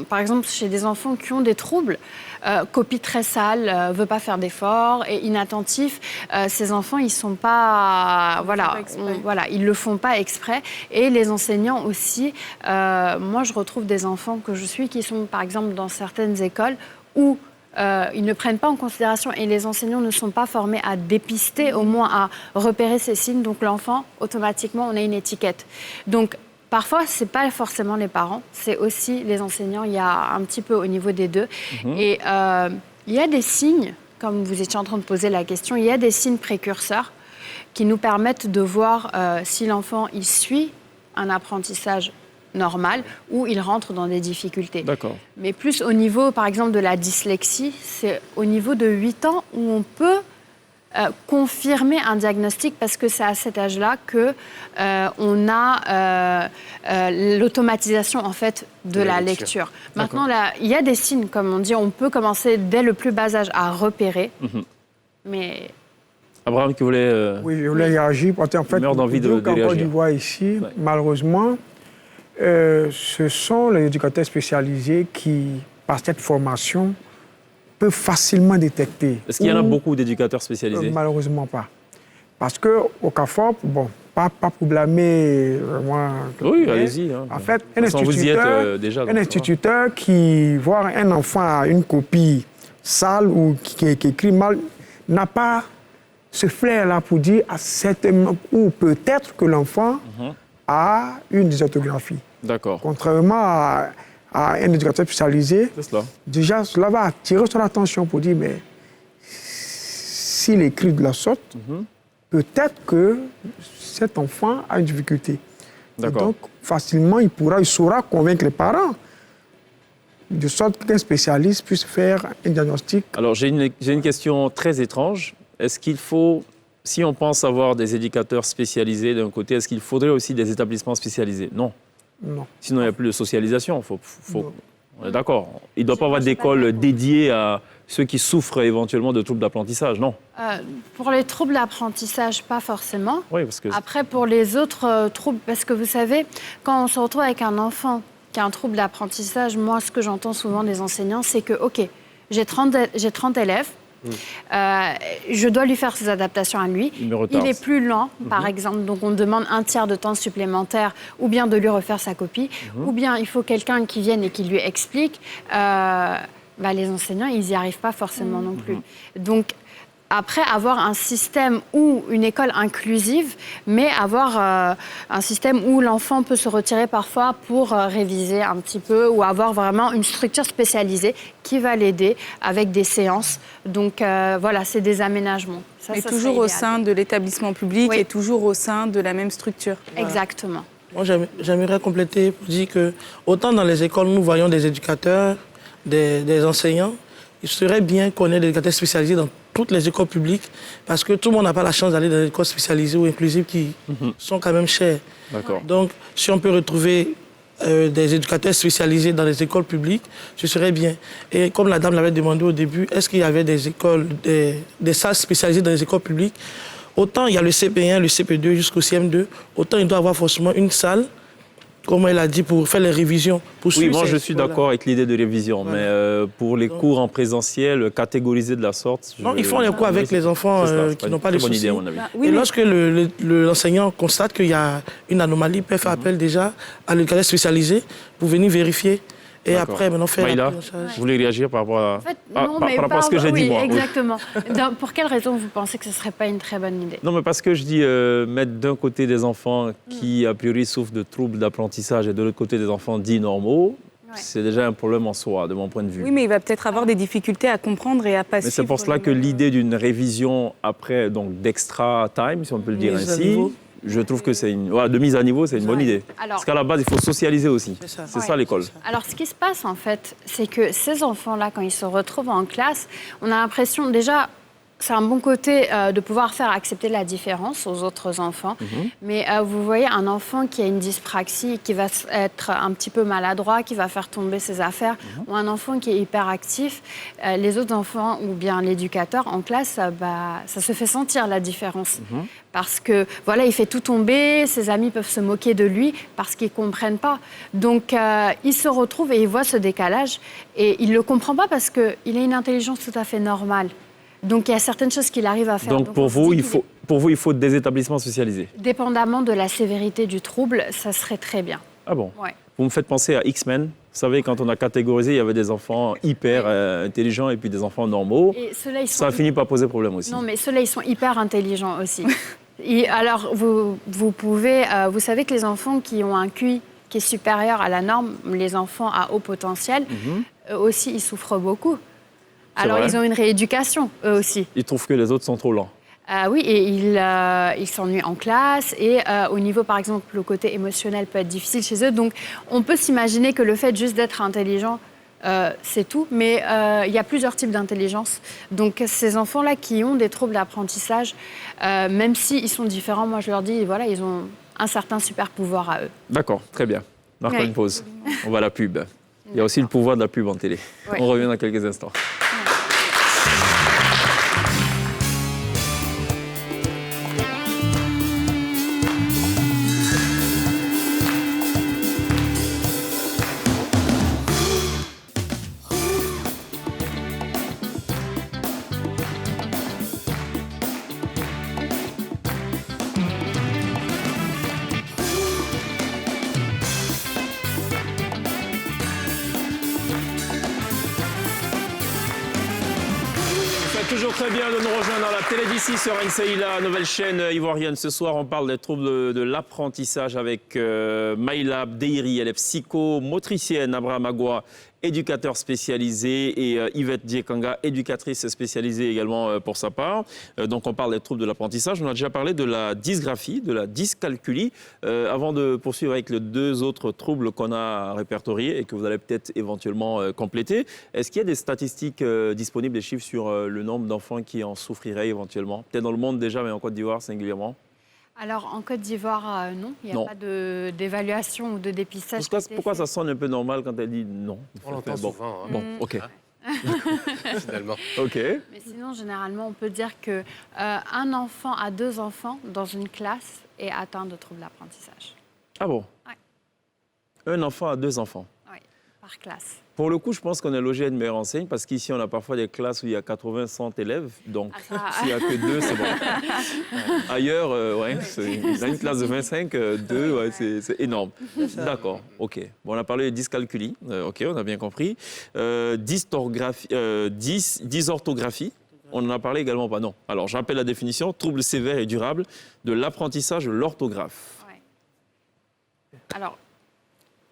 par exemple, chez des enfants qui ont des troubles, copie très sale, ne veut pas faire d'efforts, et inattentif, ces enfants, ils sont pas... ils le font pas exprès. Et les enseignants aussi, moi, je retrouve des enfants que je suis qui sont, par exemple, dans certaines écoles où ils ne prennent pas en considération et les enseignants ne sont pas formés à dépister, au moins à repérer ces signes. Donc l'enfant, automatiquement, on a une étiquette. Donc parfois, ce n'est pas forcément les parents, c'est aussi les enseignants. Il y a un petit peu au niveau des deux. Et il y a des signes, comme vous étiez en train de poser la question, il y a des signes précurseurs qui nous permettent de voir si l'enfant il suit un apprentissage normal ou il rentre dans des difficultés. D'accord. Mais plus au niveau, par exemple, de la dyslexie, c'est au niveau de 8 ans où on peut confirmer un diagnostic parce que c'est à cet âge-là que on a l'automatisation en fait de la lecture. Maintenant, là, il y a des signes, comme on dit, on peut commencer dès le plus bas âge à repérer, mais... Abraham qui voulait... Oui, je voulais réagir parce qu'en fait, meurt d'envie de en Côte réagir. d'Ivoire ici, malheureusement, ce sont les éducateurs spécialisés qui, par cette formation, peuvent facilement détecter. Est-ce qu'il y en a beaucoup d'éducateurs spécialisés? Malheureusement pas. Parce qu'au CAFOP, bon, pas pour blâmer moi. Oui, allez-y. Hein. En fait, vous y êtes déjà. Un instituteur qui voit un enfant à une copie sale ou qui écrit mal n'a pas ce flair-là pour dire ou peut-être que l'enfant a une dysorthographie. D'accord. Contrairement à un éducateur spécialisé, déjà, cela va attirer son attention pour dire, mais s'il écrit de la sorte, peut-être que cet enfant a une difficulté. Et donc, facilement, il saura convaincre les parents, de sorte qu'un spécialiste puisse faire un diagnostic. Alors, j'ai une question très étrange. Est-ce qu'il faut, si on pense avoir des éducateurs spécialisés d'un côté, est-ce qu'il faudrait aussi des établissements spécialisés? Non. Non. Sinon, il n'y a plus de socialisation. On est d'accord. Il ne doit pas avoir d'école dédiée à ceux qui souffrent éventuellement de troubles d'apprentissage, non? Pour les troubles d'apprentissage, pas forcément. Oui, parce que... Après, pour les autres troubles, parce que vous savez, quand on se retrouve avec un enfant qui a un trouble d'apprentissage, moi, ce que j'entends souvent des enseignants, c'est que, OK, j'ai 30 élèves, je dois lui faire ses adaptations à lui. Il est plus lent, par exemple, donc on demande un tiers de temps supplémentaire, ou bien de lui refaire sa copie, ou bien il faut quelqu'un qui vienne et qui lui explique. Les enseignants, ils n'y arrivent pas forcément non plus. Donc, après, avoir un système ou une école inclusive, mais avoir un système où l'enfant peut se retirer parfois pour réviser un petit peu ou avoir vraiment une structure spécialisée qui va l'aider avec des séances. Donc voilà, c'est des aménagements. Mais toujours au sein de l'établissement public et toujours au sein de la même structure. Exactement. Moi, j'aimerais compléter pour dire que autant dans les écoles, nous voyons des éducateurs, des enseignants, il serait bien qu'on ait des éducateurs spécialisés dans toutes les écoles publiques, parce que tout le monde n'a pas la chance d'aller dans des écoles spécialisées ou inclusives qui sont quand même chères. Donc, si on peut retrouver des éducateurs spécialisés dans les écoles publiques, ce serait bien. Et comme la dame l'avait demandé au début, est-ce qu'il y avait des écoles, des salles spécialisées dans les écoles publiques? Autant il y a le CP1, le CP2 jusqu'au CM2, autant il doit y avoir forcément une salle, comme elle a dit, pour faire les révisions. Oui, moi je suis d'accord avec l'idée de révision, mais pour les cours en présentiel, catégoriser de la sorte... Non, ils font les cours avec les enfants qui n'ont pas de soucis. Idée, à mon avis. Et lorsque l'enseignant constate qu'il y a une anomalie, il peut faire appel déjà à l'éducateur spécialisé pour venir vérifier. Et après, maintenant, faire Maïla, vous voulez réagir par rapport à, par rapport à ce que j'ai dit, moi? Exactement. Pour quelle raison vous pensez que ce ne serait pas une très bonne idée? Non, mais parce que je dis mettre d'un côté des enfants qui, a priori, souffrent de troubles d'apprentissage et de l'autre côté des enfants dits normaux, c'est déjà un problème en soi, de mon point de vue. Oui, mais il va peut-être avoir des difficultés à comprendre et à passer. Mais c'est pour cela que l'idée d'une révision après, donc d'extra time, si on peut le dire ainsi... Je trouve que c'est de mise à niveau, c'est une bonne idée. Parce qu'à la base, il faut socialiser aussi. C'est ça l'école. Alors, ce qui se passe, en fait, c'est que ces enfants-là, quand ils se retrouvent en classe, on a l'impression, déjà, c'est un bon côté de pouvoir faire accepter la différence aux autres enfants. Mais vous voyez, un enfant qui a une dyspraxie, qui va être un petit peu maladroit, qui va faire tomber ses affaires, ou un enfant qui est hyperactif, les autres enfants ou bien l'éducateur en classe, ça se fait sentir la différence. Parce que, voilà, il fait tout tomber, ses amis peuvent se moquer de lui parce qu'ils ne comprennent pas. Donc, il se retrouve et il voit ce décalage et il ne le comprend pas parce qu'il a une intelligence tout à fait normale. Donc, il y a certaines choses qu'il arrive à faire. Donc pour vous, il faut des établissements spécialisés. Dépendamment de la sévérité du trouble, ça serait très bien. Ah bon? Ouais. Vous me faites penser à X-Men. Vous savez, quand on a catégorisé, il y avait des enfants hyper intelligents et puis des enfants normaux. Et ceux-là, Ça a fini par poser problème aussi. Non, mais ceux-là, ils sont hyper intelligents aussi. Alors, vous pouvez... vous savez que les enfants qui ont un QI qui est supérieur à la norme, les enfants à haut potentiel, eux aussi, ils souffrent beaucoup. Alors, vrai. ils ont une rééducation, eux aussi. Ils trouvent que les autres sont trop lents. Oui, et ils s'ennuient en classe. Et au niveau, par exemple, le côté émotionnel peut être difficile chez eux. Donc, on peut s'imaginer que le fait juste d'être intelligent, c'est tout. Mais il y a plusieurs types d'intelligence. Donc, ces enfants-là qui ont des troubles d'apprentissage, même s'ils sont différents, moi, je leur dis, voilà, ils ont un certain super pouvoir à eux. D'accord, très bien. Marquons Oui. une pause. On va à la pub. Il y a aussi le pouvoir de la pub en télé. Oui. On revient dans quelques instants. Toujours très bien de nous rejoindre dans la télé d'ici sur NCI, la nouvelle chaîne ivoirienne. Ce soir, on parle des troubles de l'apprentissage avec Maïla Deiri, elle est psychomotricienne, Abraham Agua, éducateur spécialisé, et Yvette Diekanga, éducatrice spécialisée également pour sa part. Donc on parle des troubles de l'apprentissage. On a déjà parlé de la dysgraphie, de la dyscalculie. Avant de poursuivre avec les deux autres troubles qu'on a répertoriés et que vous allez peut-être éventuellement compléter, est-ce qu'il y a des statistiques disponibles, des chiffres sur le nombre d'enfants qui en souffriraient éventuellement? Peut-être dans le monde déjà, mais en Côte d'Ivoire singulièrement. Alors, en Côte d'Ivoire, non. Il n'y a Non. pas d'évaluation ou de dépistage. Pourquoi ça sonne un peu normal quand elle dit non? On l'entend Bon. souvent. Hein. Bon, ok. Finalement. Ok. Mais sinon, généralement, on peut dire que un enfant à 2 enfants dans une classe est atteint de troubles d'apprentissage. Ah bon? Ouais. Un enfant à 2 enfants. Oui, par classe. Pour le coup, je pense qu'on est logé à une meilleure enseigne parce qu'ici, on a parfois des classes où il y a 80, 100 élèves. Donc, s'il n'y a que 2, c'est bon. Ailleurs, dans une classe de 25, 2, ouais, c'est énorme. D'accord, ok. Bon, on a parlé de dyscalculie. Ok, on a bien compris. Dysorthographie. On en a parlé également pas? Non. Alors, je rappelle la définition. Trouble sévère et durable de l'apprentissage de l'orthographe. Ouais. Alors,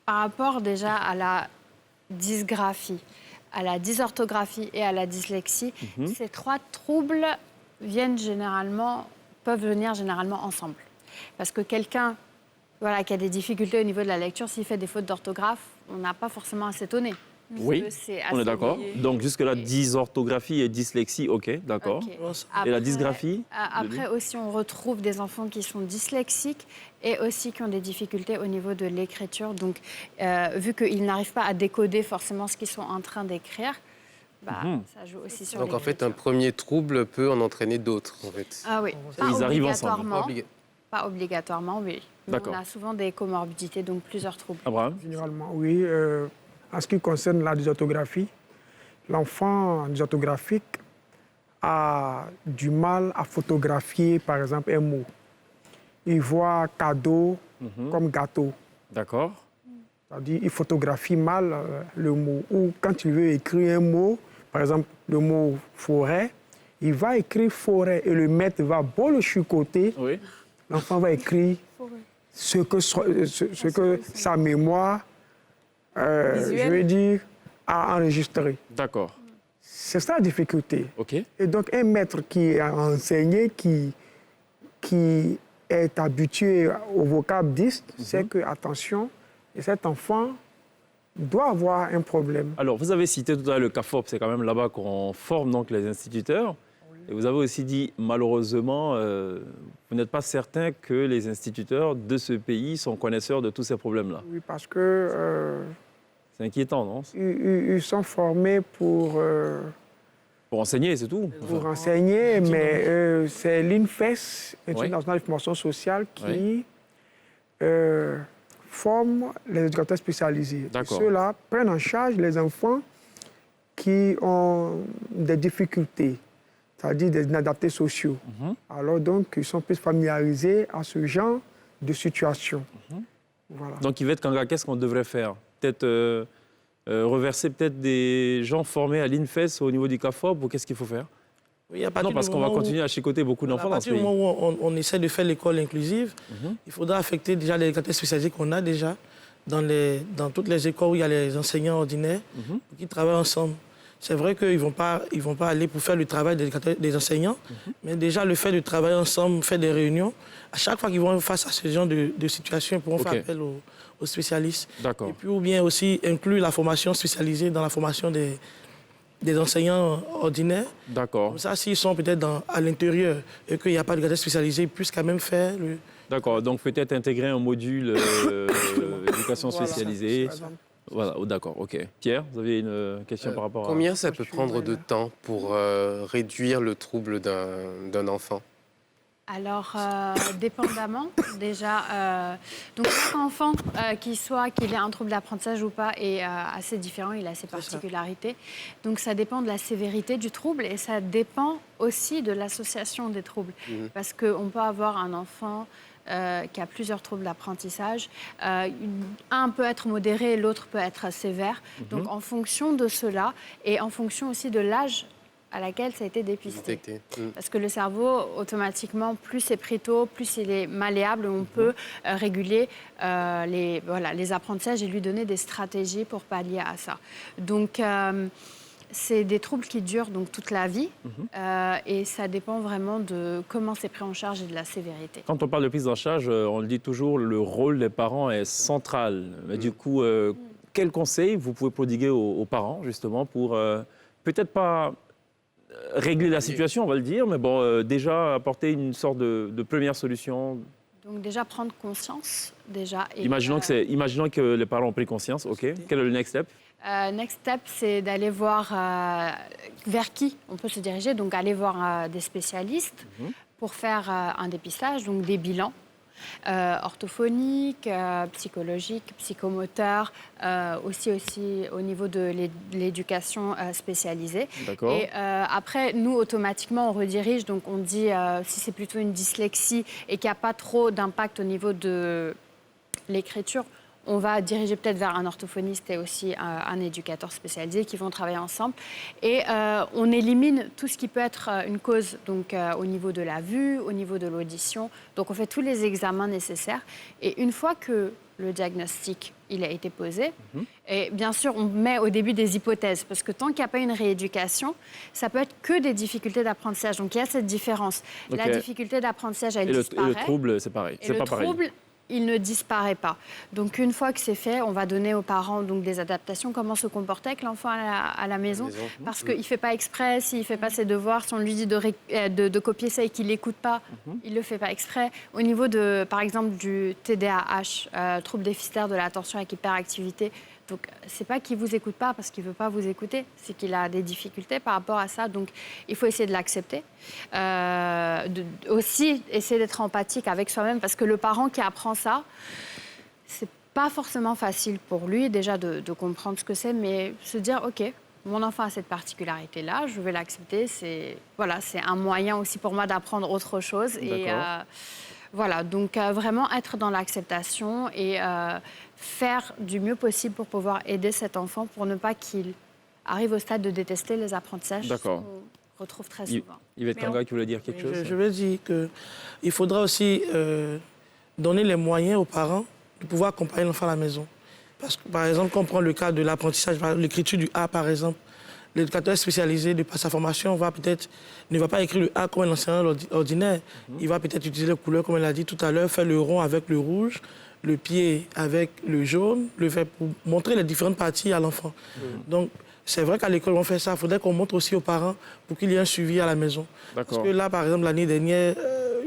par rapport déjà à la dysgraphie, à la dysorthographie et à la dyslexie, ces 3 troubles peuvent venir généralement ensemble. Parce que quelqu'un qui a des difficultés au niveau de la lecture, s'il fait des fautes d'orthographe, on n'a pas forcément à s'étonner. Oui, C'est on assez est d'accord. lié. Donc, jusque-là, dysorthographie et dyslexie, ok, d'accord. Ok. Et la dysgraphie? Après aussi, on retrouve des enfants qui sont dyslexiques et aussi qui ont des difficultés au niveau de l'écriture. Donc, vu qu'ils n'arrivent pas à décoder forcément ce qu'ils sont en train d'écrire, ça joue aussi sur Donc en fait, un l'écriture. premier trouble peut en entraîner d'autres. En fait. Ah oui, Ils arrivent ensemble. Pas obligatoirement, oui. Mais D'accord. on a souvent des comorbidités, donc plusieurs troubles. Abraham? Généralement, oui. En ce qui concerne la dysorthographie, l'enfant dysorthographique a du mal à photographier, par exemple, un mot. Il voit cadeau comme gâteau. D'accord. C'est-à-dire il photographie mal le mot. Ou quand il veut écrire un mot, par exemple le mot forêt, il va écrire forêt et le maître va beau le chicoter. Oui. L'enfant va écrire ce que sa mémoire, je veux dire, a enregistré. D'accord. C'est ça la difficulté. Ok. Et donc un maître qui a enseigné, qui est habitué au vocable 10, c'est que, attention, cet enfant doit avoir un problème. Alors, vous avez cité tout à l'heure le CAFOP, c'est quand même là-bas qu'on forme donc les instituteurs. Et vous avez aussi dit, malheureusement, vous n'êtes pas certain que les instituteurs de ce pays sont connaisseurs de tous ces problèmes-là. Oui, parce que C'est inquiétant, non? ils sont formés pour enseigner, c'est tout. enseigner, mais c'est l'INFES, Oui. International de formation sociale, qui forme les éducateurs spécialisés. D'accord. Ceux-là prennent en charge les enfants qui ont des difficultés, c'est-à-dire des inadaptés sociaux. Alors donc, ils sont plus familiarisés à ce genre de situation. Voilà. Donc, Yvette Kanga, qu'est-ce qu'on devrait faire? Peut-être reverser peut-être des gens formés à l'INFES au niveau du CAFOB, ou qu'est-ce qu'il faut faire? Oui, à partir Non, parce du qu'on va moment où- continuer à chicoter beaucoup d'enfants À dans ce partir du pays. moment où on essaie de faire l'école inclusive, il faudra affecter déjà les éducateurs spécialisés qu'on a déjà dans toutes les écoles où il y a les enseignants ordinaires qui travaillent ensemble. C'est vrai qu'ils ne vont pas aller pour faire le travail des enseignants, mais déjà le fait de travailler ensemble, faire des réunions, à chaque fois qu'ils vont face à ce genre de situation, ils pourront faire appel aux spécialistes. D'accord. Et puis ou bien aussi inclure la formation spécialisée dans la formation des enseignants ordinaires. D'accord. Comme ça, s'ils sont peut-être à l'intérieur et qu'il n'y a pas de cadre spécialisé, ils puissent quand même faire le... D'accord, donc peut-être intégrer un module éducation Voilà, spécialisée. par exemple. Voilà, oh, d'accord, ok. Pierre, vous avez une question par rapport Combien ça peut prendre de temps pour réduire le trouble d'un enfant? Alors, dépendamment, déjà, donc chaque enfant, qu'il ait un trouble d'apprentissage ou pas, est assez différent, il a ses particularités. Donc, ça dépend de la sévérité du trouble et ça dépend aussi de l'association des troubles. Parce qu'on peut avoir un enfant qui a plusieurs troubles d'apprentissage. Un peut être modéré, l'autre peut être sévère. Donc, en fonction de cela et en fonction aussi de l'âge à laquelle ça a été dépisté. Parce que le cerveau, automatiquement, plus c'est pris tôt, plus il est malléable, on peut réguler les apprentissages et lui donner des stratégies pour pallier à ça. Donc, c'est des troubles qui durent donc toute la vie et ça dépend vraiment de comment c'est pris en charge et de la sévérité. Quand on parle de prise en charge, on le dit toujours, le rôle des parents est central. Mais du coup, quels conseils vous pouvez prodiguer aux parents, justement, pour peut-être pas régler la situation, on va le dire, mais bon, déjà apporter une sorte de première solution? Donc déjà prendre conscience, déjà. Et, Imaginons que les parents ont pris conscience, ok. Quel est le next step? Next step, c'est d'aller voir vers qui on peut se diriger, donc aller voir des spécialistes pour faire un dépistage, donc des bilans orthophoniques, psychologiques, psychomoteurs, aussi au niveau de l'éducation spécialisée. D'accord. Et après, nous, automatiquement, on redirige, donc on dit si c'est plutôt une dyslexie et qu'il n'y a pas trop d'impact au niveau de l'écriture, on va diriger peut-être vers un orthophoniste et aussi un éducateur spécialisé qui vont travailler ensemble. Et on élimine tout ce qui peut être une cause, donc au niveau de la vue, au niveau de l'audition. Donc on fait tous les examens nécessaires. Et une fois que le diagnostic il a été posé, et bien sûr on met au début des hypothèses, parce que tant qu'il n'y a pas une rééducation, ça peut être que des difficultés d'apprentissage. Donc il y a cette différence. Okay. La difficulté d'apprentissage, elle et disparaît. le trouble, c'est pareil. Et C'est le pas pareil. trouble, il ne disparaît pas. Donc, une fois que c'est fait, on va donner aux parents donc, des adaptations, comment se comporter avec l'enfant à la maison. Parce qu'il ne fait pas exprès, s'il ne fait pas ses devoirs, si on lui dit de copier ça et qu'il n'écoute pas, il ne le fait pas exprès. Au niveau, par exemple, du TDAH, trouble déficitaire de l'attention avec hyperactivité, donc, ce n'est pas qu'il ne vous écoute pas parce qu'il ne veut pas vous écouter, c'est qu'il a des difficultés par rapport à ça. Donc, il faut essayer de l'accepter. Aussi, essayer d'être empathique avec soi-même parce que le parent qui apprend ça, ce n'est pas forcément facile pour lui déjà de comprendre ce que c'est, mais se dire, OK, mon enfant a cette particularité-là, je vais l'accepter. C'est un moyen aussi pour moi d'apprendre autre chose. Et voilà, donc vraiment être dans l'acceptation et faire du mieux possible pour pouvoir aider cet enfant pour ne pas qu'il arrive au stade de détester les apprentissages qu'on retrouve très souvent. Yvette Kanga qui voulait dire quelque chose? Je veux dire qu'il faudra aussi donner les moyens aux parents de pouvoir accompagner l'enfant à la maison. Parce que, par exemple, quand on prend le cas de l'apprentissage, l'écriture du A, par exemple, l'éducateur spécialisé, de par sa formation, ne va pas écrire le A comme un enseignant ordinaire. Il va peut-être utiliser les couleurs, comme elle a dit tout à l'heure, faire le rond avec le rouge, le pied avec le jaune, le faire pour montrer les différentes parties à l'enfant. Donc, c'est vrai qu'à l'école, on fait ça. Il faudrait qu'on montre aussi aux parents pour qu'il y ait un suivi à la maison. Parce que là, par exemple, l'année dernière,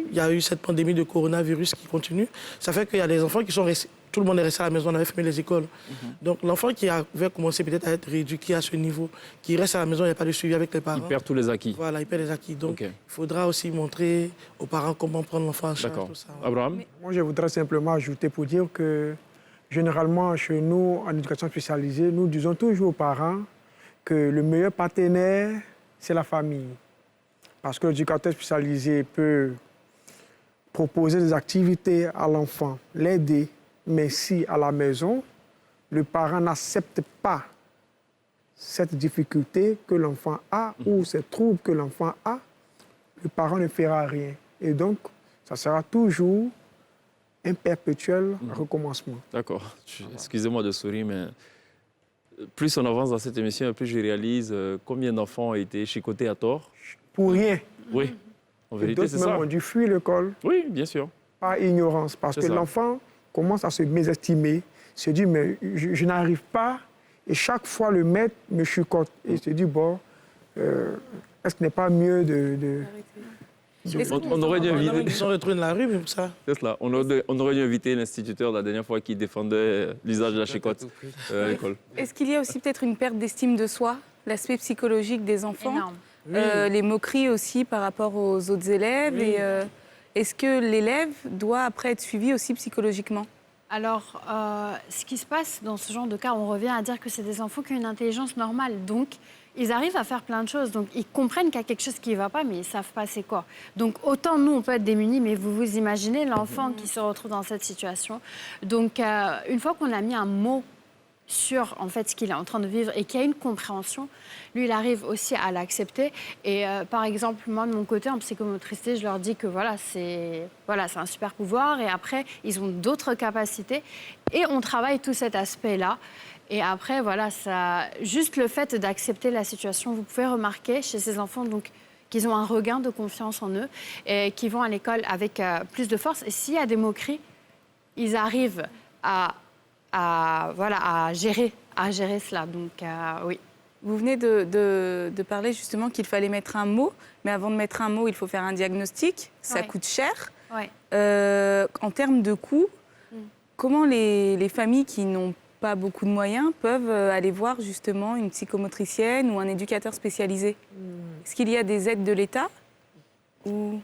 il y a eu cette pandémie de coronavirus qui continue. Ça fait qu'il y a des enfants qui sont restés... Tout le monde est resté à la maison, on avait fermé les écoles. Donc l'enfant qui avait commencé peut-être à être rééduqué à ce niveau, qui reste à la maison, il n'y a pas de suivi avec les parents. Il perd tous les acquis. Voilà, il perd les acquis. Donc il faudra aussi montrer aux parents comment prendre l'enfant en charge. Tout ça. Abraham? Moi, je voudrais simplement ajouter pour dire que généralement, chez nous, en éducation spécialisée, nous disons toujours aux parents que le meilleur partenaire, c'est la famille. Parce que l'éducateur spécialisé peut proposer des activités à l'enfant, l'aider, mais si à la maison, le parent n'accepte pas cette difficulté que l'enfant a ou ces troubles que l'enfant a, le parent ne fera rien. Et donc, ça sera toujours un perpétuel recommencement. D'accord. Excusez-moi de sourire, mais plus on avance dans cette émission, plus je réalise combien d'enfants ont été chicotés à tort. Pour rien. Oui, en vérité, D'autres c'est même ça. ont dû fuir l'école Oui, bien sûr. par ignorance. Parce que l'enfant commence à se mésestimer, se dit, mais je n'arrive pas. Et chaque fois, le maître me chicote. Et il se dit, bon, est-ce qu'il n'est pas mieux On aurait dû inviter... Ils sont retrouvés dans la rue, même ça. C'est cela. On aurait dû inviter l'instituteur la dernière fois qui défendait l'usage de la chicotte à l'école. Est-ce qu'il y a aussi peut-être une perte d'estime de soi, l'aspect psychologique des enfants? Énorme. Les moqueries aussi par rapport aux autres élèves. Oui. Et, est-ce que l'élève doit après être suivi aussi psychologiquement? Alors, ce qui se passe dans ce genre de cas, on revient à dire que c'est des enfants qui ont une intelligence normale. Donc, ils arrivent à faire plein de choses. Donc, ils comprennent qu'il y a quelque chose qui ne va pas, mais ils ne savent pas c'est quoi. Donc, autant nous, on peut être démunis, mais vous vous imaginez l'enfant qui se retrouve dans cette situation. Donc, une fois qu'on a mis un mot sur en fait ce qu'il est en train de vivre et qu'il y a une compréhension, lui il arrive aussi à l'accepter. Et par exemple, moi de mon côté en psychomotricité, je leur dis que voilà, c'est un super pouvoir et après ils ont d'autres capacités et on travaille tout cet aspect-là. Et après voilà, ça, juste le fait d'accepter la situation, vous pouvez remarquer chez ces enfants donc qu'ils ont un regain de confiance en eux et qu'ils vont à l'école avec plus de force. Et s'il y a des moqueries, ils arrivent à gérer cela. Donc, oui. Vous venez de parler justement qu'il fallait mettre un mot, mais avant de mettre un mot, il faut faire un diagnostic. Ça coûte cher. Ouais. En termes de coûts, comment les familles qui n'ont pas beaucoup de moyens peuvent aller voir justement une psychomotricienne ou un éducateur spécialisé? Est-ce qu'il y a des aides de l'État?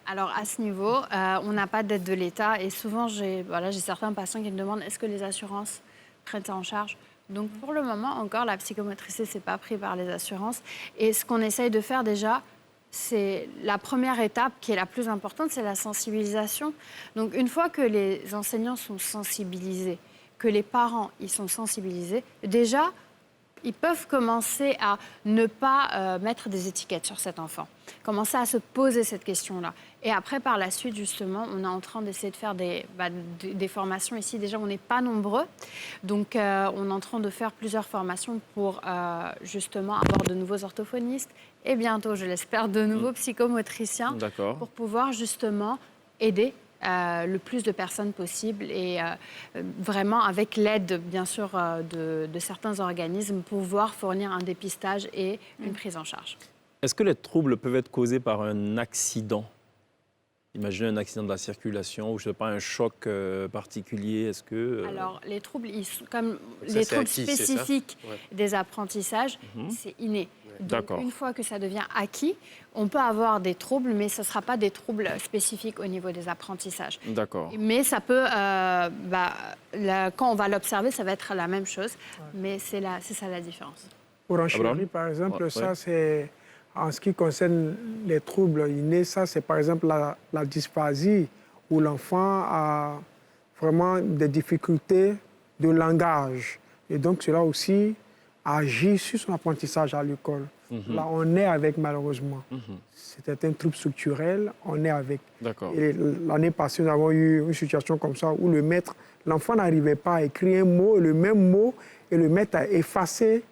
Alors, à ce niveau, on n'a pas d'aide de l'État. Et souvent, j'ai certains patients qui me demandent est-ce que les assurances prennent ça en charge. Donc, pour le moment, encore, la psychomotricité, ce n'est pas pris par les assurances. Et ce qu'on essaye de faire déjà, c'est la première étape qui est la plus importante, c'est la sensibilisation. Donc, une fois que les enseignants sont sensibilisés, que les parents ils sont sensibilisés, déjà, ils peuvent commencer à ne pas mettre des étiquettes sur cet enfant, commencer à se poser cette question-là. Et après, par la suite, justement, on est en train d'essayer de faire des formations ici. Déjà, on n'est pas nombreux, donc on est en train de faire plusieurs formations pour justement avoir de nouveaux orthophonistes et bientôt, je l'espère, de nouveaux psychomotriciens pour pouvoir justement aider le plus de personnes possible et vraiment avec l'aide bien sûr de certains organismes pouvoir fournir un dépistage et une prise en charge. Est-ce que les troubles peuvent être causés par un accident? Imaginez un accident de la circulation ou je sais pas un choc particulier. Est-ce que alors les troubles, comme les troubles spécifiques des apprentissages, c'est inné. Donc, une fois que ça devient acquis, on peut avoir des troubles, mais ce ne sera pas des troubles spécifiques au niveau des apprentissages. D'accord. Mais ça peut, quand on va l'observer, ça va être la même chose, mais c'est ça la différence. Pour enchérir, par exemple, ça c'est, en ce qui concerne les troubles innés, ça c'est par exemple la dysphasie, où l'enfant a vraiment des difficultés de langage. Et donc cela aussi agit sur son apprentissage à l'école. Là, on est avec, malheureusement. C'était un trouble structurel, on est avec. Et l'année passée, nous avons eu une situation comme ça où l'enfant n'arrivait pas à écrire un mot, le même mot, et le maître a effacé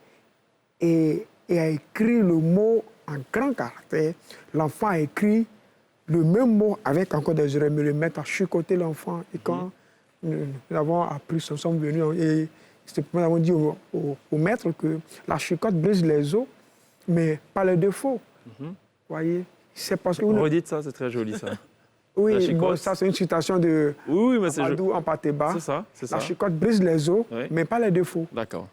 et a écrit le mot en grand caractère. L'enfant a écrit le même mot avec encore des erreurs, mais le maître a chicoté l'enfant. Et quand nous avons appris, nous sommes venus et Nous avons dit au maître que la chicotte brise les os, mais pas les défauts. Vous voyez, c'est parce que... Redites ça, c'est très joli ça. La Oui, chicotte. bon, ça c'est une citation de Oui, mais c'est Amadou Ampateba. C'est ça, c'est ça. La chicotte brise les os, Oui. mais pas les défauts. D'accord.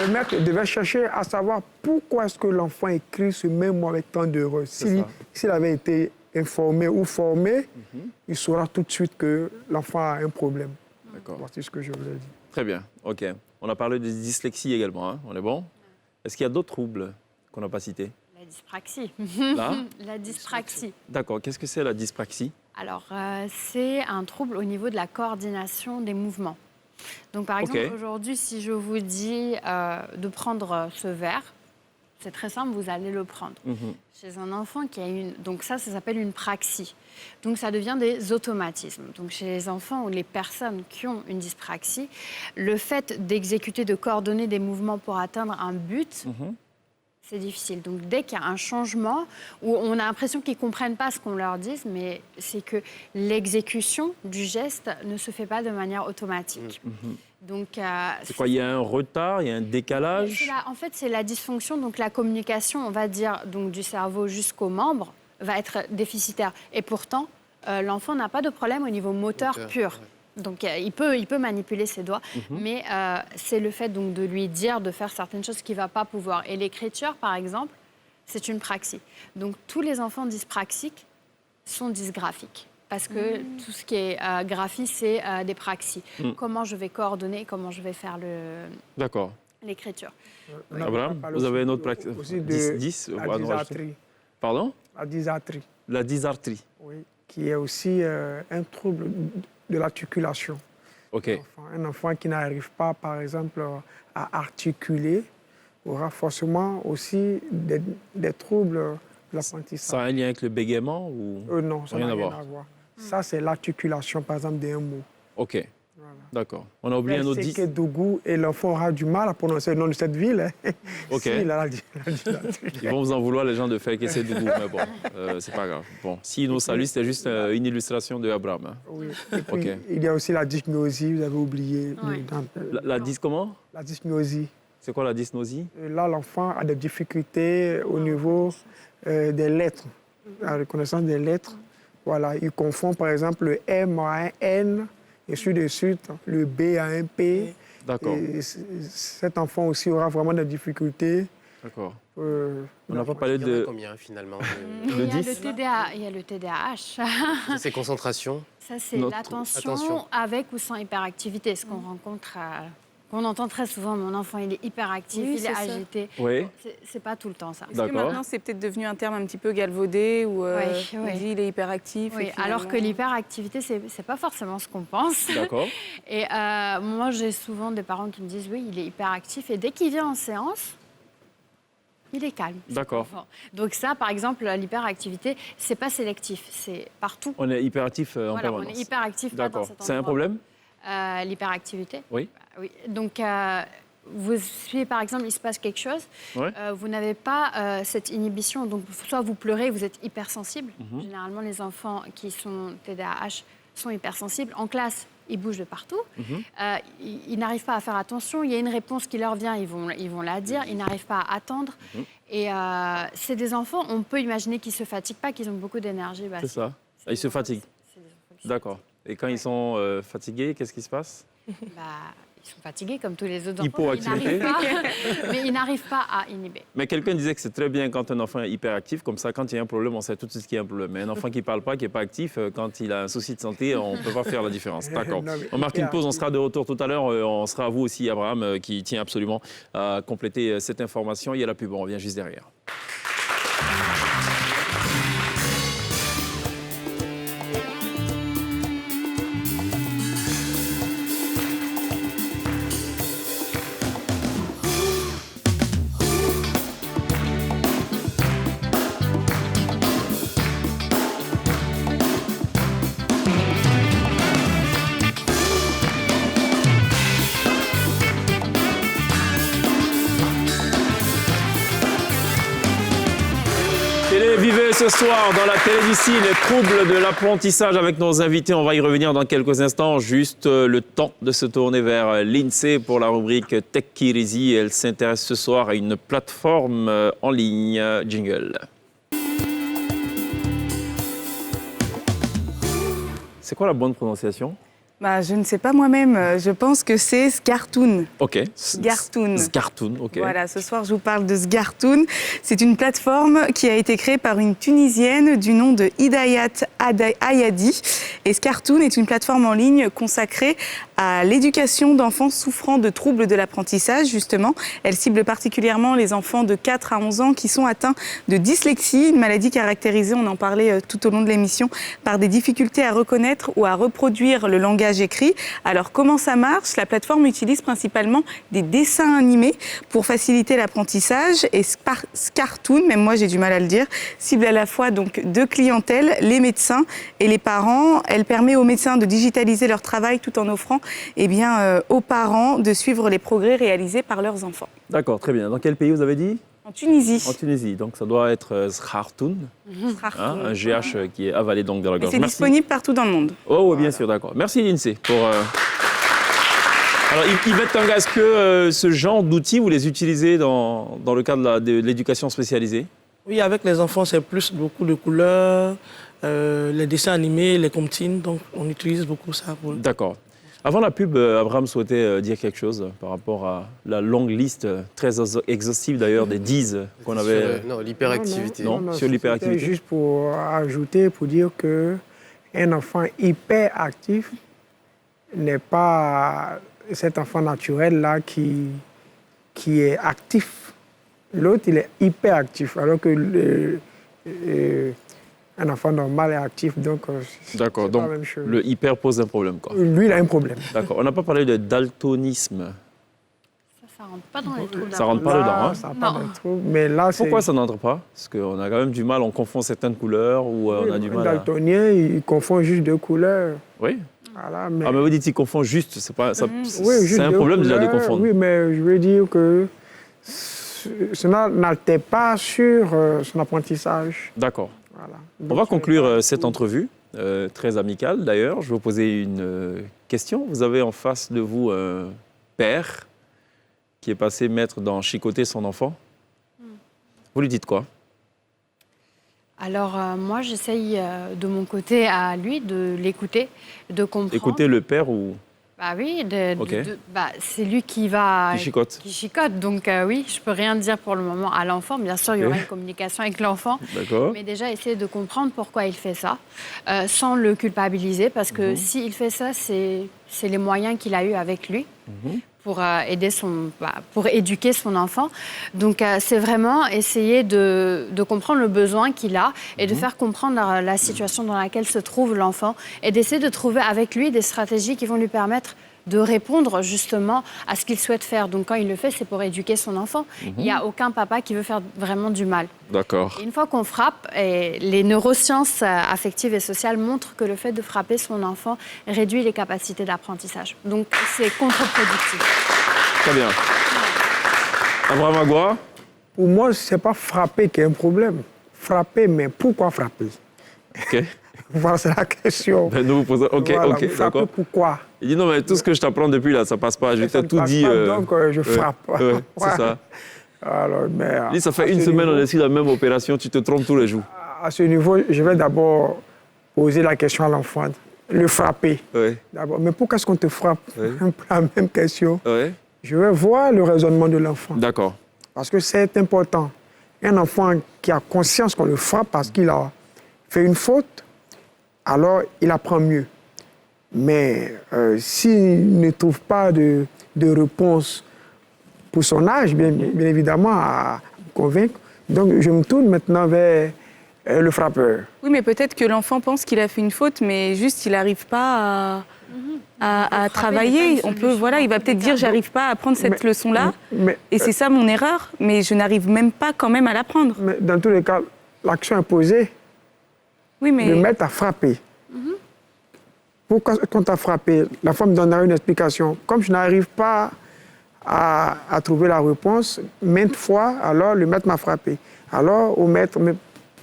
Le maître devait chercher à savoir pourquoi est-ce que l'enfant écrit ce même mot avec tant d'erreurs. S'il avait été informé ou formé, il saura tout de suite que l'enfant a un problème. D'accord. Voici ce que je voulais dire. Très bien, ok. On a parlé de dyslexie également, hein. On est bon? Est-ce qu'il y a d'autres troubles qu'on n'a pas cités? La dyspraxie. Là? La dyspraxie. D'accord, qu'est-ce que c'est la dyspraxie? Alors, c'est un trouble au niveau de la coordination des mouvements. Donc, par exemple, Ok. aujourd'hui, si je vous dis de prendre ce verre, c'est très simple, vous allez le prendre. Chez un enfant qui a une... Donc ça s'appelle une praxie. Donc ça devient des automatismes. Donc chez les enfants ou les personnes qui ont une dyspraxie, le fait d'exécuter, de coordonner des mouvements pour atteindre un but, c'est difficile. Donc dès qu'il y a un changement, où on a l'impression qu'ils ne comprennent pas ce qu'on leur dit, mais c'est que l'exécution du geste ne se fait pas de manière automatique. Donc, C'est quoi? Il y a un retard, il y a un décalage? en fait, c'est la dysfonction, donc la communication, on va dire, donc, du cerveau jusqu'aux membres, va être déficitaire. Et pourtant, l'enfant n'a pas de problème au niveau moteur pur. Ouais. Donc, il peut manipuler ses doigts, mais c'est le fait donc, de lui dire de faire certaines choses qu'il ne va pas pouvoir. Et l'écriture, par exemple, c'est une praxie. Donc, tous les enfants dyspraxiques sont dysgraphiques. Parce que tout ce qui est graphie, c'est des praxies. Comment je vais coordonner, comment je vais faire D'accord. l'écriture. Abraham, vous avez une autre praxie? Aussi 10, la on va nous rajouter. dysarthrie. Pardon? La dysarthrie, La dysarthrie. oui, qui est aussi un trouble de l'articulation. Ok. Un enfant qui n'arrive pas, par exemple, à articuler aura forcément aussi des troubles de l'apprentissage. Ça a un lien avec le bégaiement ou... Non, ça n'a rien à voir. Ça, c'est l'articulation, par exemple, d'un mot. Ok. D'accord. On a oublié un autre 10. Dougou, et l'enfant aura du mal à prononcer le nom de cette ville. Ok. Si, il a la dysarthrie. Ils vont vous en vouloir, les gens, de faire qu'essayer de Dougou, mais bon, c'est pas grave. Bon, s'ils nous saluent, c'était juste une illustration de Abraham. Hein. Oui. Et puis, Ok. il y a aussi la dysgnosie, vous avez oublié. Oui. La dys comment? La dysgnosie. C'est quoi la dysgnosie? Là, l'enfant a des difficultés au niveau des lettres, la reconnaissance des lettres. Voilà, il confond par exemple le M à un N, et ainsi de suite, le B à un P. D'accord. Et cet enfant aussi aura vraiment des difficultés. D'accord. On n'a pas parlé Il y en a de... combien finalement Il y a Le 10? il y a le TDAH. C'est concentration. Ça, c'est Notre- l'attention Attention. avec ou sans hyperactivité. Ce qu'on rencontre, qu'on entend très souvent, mon enfant, il est hyperactif, Oui, il est c'est ça. agité. Oui. C'est pas tout le temps, ça. Est-ce que D'accord. maintenant, c'est peut-être devenu un terme un petit peu galvaudé où Oui, on oui. dit il est hyperactif Oui, et alors que finalement- l'hyperactivité, c'est pas forcément ce qu'on pense. D'accord. Et moi, j'ai souvent des parents qui me disent oui, il est hyperactif. Et dès qu'il vient en séance, il est calme. cet D'accord. enfant. Donc ça, par exemple, l'hyperactivité, c'est pas sélectif, c'est partout. On est hyperactif en Voilà, on permanence. est hyperactif pas dans D'accord. cet C'est un endroit. problème? L'hyperactivité. Oui. Oui. Donc, vous suivez, par exemple, il se passe quelque chose, Ouais. vous n'avez pas cette inhibition. Donc, soit vous pleurez, vous êtes hypersensible. Mhm. Généralement, les enfants qui sont TDAH sont hypersensibles. En classe, ils bougent de partout. Mhm. Ils n'arrivent pas à faire attention. Il y a une réponse qui leur vient, ils vont la dire. Ils n'arrivent pas à attendre. Mhm. Et c'est des enfants, on peut imaginer qu'ils ne se fatiguent pas, qu'ils ont beaucoup d'énergie. Bah, C'est ça. c'est Ils se des enfants- fatiguent. c'est des enfants qui se D'accord. Et quand ils sont fatigués, qu'est-ce qui se passe? Bah, ils sont fatigués comme tous les autres enfants. Hypoactivité. Mais ils n'arrivent pas à inhiber. Mais quelqu'un disait que c'est très bien quand un enfant est hyperactif, comme ça, quand il y a un problème, on sait tout de suite qu'il y a un problème. Mais un enfant qui ne parle pas, qui n'est pas actif, quand il a un souci de santé, on ne peut pas faire la différence. D'accord. Non, mais On marque une pause, on hyperactif. sera de retour tout à l'heure. On sera à vous aussi, Abraham, qui tient absolument à compléter cette information. Il y a la pub, on revient juste derrière. ce soir dans la télé d'ici, les troubles de l'apprentissage avec nos invités. On va y revenir dans quelques instants. Juste le temps de se tourner vers l'INSEE pour la rubrique Tech Kirizi. Elle s'intéresse ce soir à une plateforme en ligne. Jingle. C'est quoi la bonne prononciation? Je ne sais pas moi-même. Je pense que c'est Scartoon. Ok. Scartoon. Scartoon, ok. Voilà, ce soir, je vous parle de Scartoon. C'est une plateforme qui a été créée par une Tunisienne du nom de Hidayat Ayadi. Et Scartoon est une plateforme en ligne consacrée à l'éducation d'enfants souffrant de troubles de l'apprentissage, justement. Elle cible particulièrement les enfants de 4 à 11 ans qui sont atteints de dyslexie, une maladie caractérisée, on en parlait tout au long de l'émission, par des difficultés à reconnaître ou à reproduire le langage écrit. Alors, comment ça marche? La plateforme utilise principalement des dessins animés pour faciliter l'apprentissage. Et Scartoon, même moi j'ai du mal à le dire, cible à la fois donc deux clientèles, les médecins et les parents. Elle permet aux médecins de digitaliser leur travail tout en offrant aux parents de suivre les progrès réalisés par leurs enfants. D'accord, très bien. Dans quel pays vous avez dit? En Tunisie. En Tunisie, donc ça doit être Scartoon, un GH qui est avalé donc dans la gorge. C'est disponible partout dans le monde. Oh, oui, bien sûr, d'accord. Merci l'INSEE pour... Alors, Yvette Tanga, est-ce que ce genre d'outils, vous les utilisez dans le cadre de l'éducation spécialisée? Oui, avec les enfants, c'est plus beaucoup de couleurs, les dessins animés, les comptines, donc on utilise beaucoup ça. D'accord. Avant la pub, Abraham souhaitait dire quelque chose par rapport à la longue liste, très exhaustive d'ailleurs, des 10 qu'on avait... Non, l'hyperactivité. Non, sur l'hyperactivité. C'était juste pour ajouter, pour dire qu'un enfant hyperactif n'est pas cet enfant naturel-là qui est actif. L'autre, il est hyperactif, alors que un enfant normal est actif, donc d'accord, donc la même chose. Le hyper pose un problème, quoi. Lui, il a un problème. D'accord, on n'a pas parlé de daltonisme. Ça rentre pas dans les troubles. Ça rentre pas dedans, hein? Ça rentre pas dans les troubles, mais là, Pourquoi ça n'entre pas? Parce qu'on a quand même du mal, on confond certaines couleurs ou on a du mal daltonien, il confond juste deux couleurs. Oui. Voilà, mais vous dites qu'il confond juste, c'est pas, ça, oui, c'est un problème déjà de confondre. Oui, mais je veux dire que cela n'altère pas sur son apprentissage. D'accord. Voilà. On va conclure cette entrevue, très amicale d'ailleurs. Je vais vous poser une question. Vous avez en face de vous un père qui est passé maître dans chicoter son enfant. Vous lui dites quoi? Alors, moi, j'essaye de mon côté à lui de l'écouter, de comprendre. Écouter le père ou... Bah oui, okay. C'est lui qui va... Qui chicote. Qui chicote, donc oui, je peux rien dire pour le moment à l'enfant. Bien sûr, il y aura une communication avec l'enfant. D'accord. Mais déjà, essayer de comprendre pourquoi il fait ça, sans le culpabiliser, parce que s'il fait ça, c'est les moyens qu'il a eus avec lui. Pour pour éduquer son enfant. Donc, c'est vraiment essayer de comprendre le besoin qu'il a et de faire comprendre la situation dans laquelle se trouve l'enfant et d'essayer de trouver avec lui des stratégies qui vont lui permettre de répondre justement à ce qu'il souhaite faire. Donc, quand il le fait, c'est pour éduquer son enfant. Il n'y a aucun papa qui veut faire vraiment du mal. D'accord. Et une fois qu'on frappe, et les neurosciences affectives et sociales montrent que le fait de frapper son enfant réduit les capacités d'apprentissage. Donc, c'est contre-productif. Très bien. Abraham Agua? Pour moi, ce n'est pas frapper qui est un problème. Frapper, mais pourquoi frapper? OK. Voilà, c'est la question. Nous vous posons... OK, voilà, OK, d'accord. Pourquoi? Il dit non, mais tout ce que je t'apprends depuis là, ça passe pas. Je t'ai tout dit. Donc, je frappe. C'est ça. Alors, mais, ça fait une semaine, on essaie la même opération, tu te trompes tous les jours. À ce niveau, je vais d'abord poser la question à l'enfant. Le frapper. Oui. D'abord. Mais pourquoi est-ce qu'on te frappe? La même question. Oui. Je vais voir le raisonnement de l'enfant. D'accord. Parce que c'est important. Un enfant qui a conscience qu'on le frappe parce qu'il a fait une faute, alors il apprend mieux. Mais s'il ne trouve pas de réponse pour son âge, bien évidemment, à convaincre, donc je me tourne maintenant vers le frappeur. Oui, mais peut-être que l'enfant pense qu'il a fait une faute, mais juste il n'arrive pas à travailler. On peut, voilà, il va peut-être dire j'arrive pas à apprendre cette leçon-là, et c'est ça mon erreur, mais je n'arrive même pas quand même à l'apprendre. Mais dans tous les cas, l'action est posée. Oui, mais... Le mettre à frapper. Pourquoi quand tu as frappé, la femme donnera une explication. Comme je n'arrive pas à trouver la réponse, maintes fois, alors le maître m'a frappé. Alors au maître, mais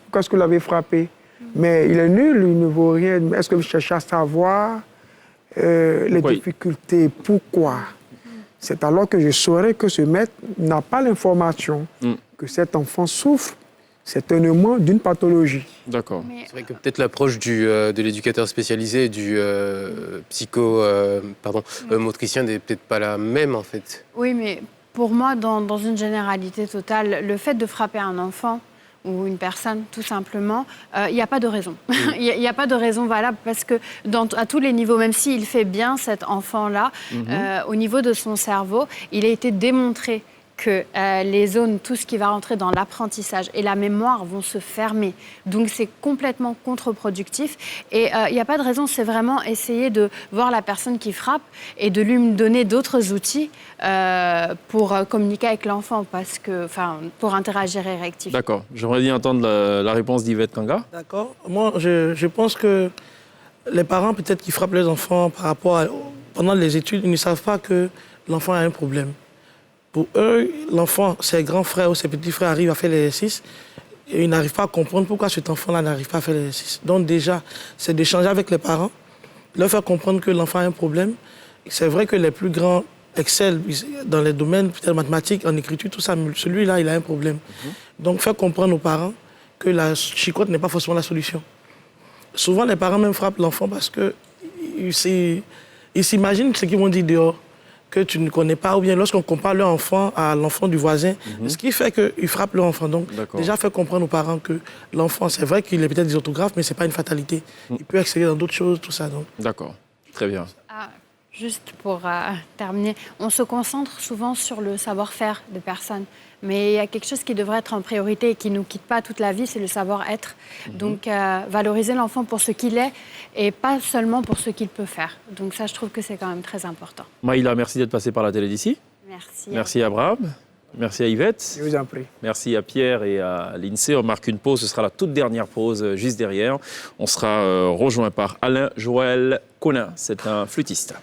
Pourquoi est-ce que vous l'avez frappé? Mais il est nul, il ne vaut rien. Est-ce que vous cherchez à savoir les difficultés? Pourquoi? C'est alors que je saurais que ce maître n'a pas l'information que cet enfant souffre certainement d'une pathologie. D'accord. C'est vrai que peut-être l'approche de l'éducateur spécialisé et du motricien n'est peut-être pas la même en fait. Oui, mais pour moi, dans une généralité totale, le fait de frapper un enfant ou une personne, tout simplement, il n'y a pas de raison. Il n'y a pas de raison valable parce que à tous les niveaux, même s'il fait bien cet enfant-là, au niveau de son cerveau, il a été démontré que les zones, tout ce qui va rentrer dans l'apprentissage et la mémoire vont se fermer. Donc, c'est complètement contre-productif. Et il n'y a pas de raison, c'est vraiment essayer de voir la personne qui frappe et de lui donner d'autres outils pour communiquer avec l'enfant, pour interagir et rectifier. D'accord. J'aimerais bien entendre la réponse d'Yvette Kanga. D'accord. Moi, je pense que les parents, peut-être, qui frappent les enfants pendant les études, ils ne savent pas que l'enfant a un problème. Pour eux, l'enfant, ses grands frères ou ses petits frères arrivent à faire l'exercice et ils n'arrivent pas à comprendre pourquoi cet enfant-là n'arrive pas à faire l'exercice. Donc déjà, c'est d'échanger avec les parents, leur faire comprendre que l'enfant a un problème. C'est vrai que les plus grands excellent dans les domaines peut-être mathématiques, en écriture, tout ça, mais celui-là, il a un problème. Donc faire comprendre aux parents que la chicotte n'est pas forcément la solution. Souvent, les parents même frappent l'enfant parce qu'ils s'imaginent ce qu'ils vont dire dehors, que tu ne connais pas, ou bien lorsqu'on compare leur enfant à l'enfant du voisin, ce qui fait qu'ils frappent leur enfant. Donc, déjà, faire comprendre aux parents que l'enfant, c'est vrai qu'il est peut-être dysorthographe, mais ce n'est pas une fatalité. Il peut exceller dans d'autres choses, tout ça. D'accord, très bien. Juste pour terminer, on se concentre souvent sur le savoir-faire des personnes, mais il y a quelque chose qui devrait être en priorité et qui ne nous quitte pas toute la vie, c'est le savoir-être. Donc, valoriser l'enfant pour ce qu'il est et pas seulement pour ce qu'il peut faire. Donc ça, je trouve que c'est quand même très important. Maïla, merci d'être passée par la télé d'ici. Merci. Merci à Abraham. Merci à Yvette. Je vous en prie. Merci à Pierre et à l'INSEE. On marque une pause. Ce sera la toute dernière pause juste derrière. On sera rejoint par Alain Joël Conin. C'est un flûtiste.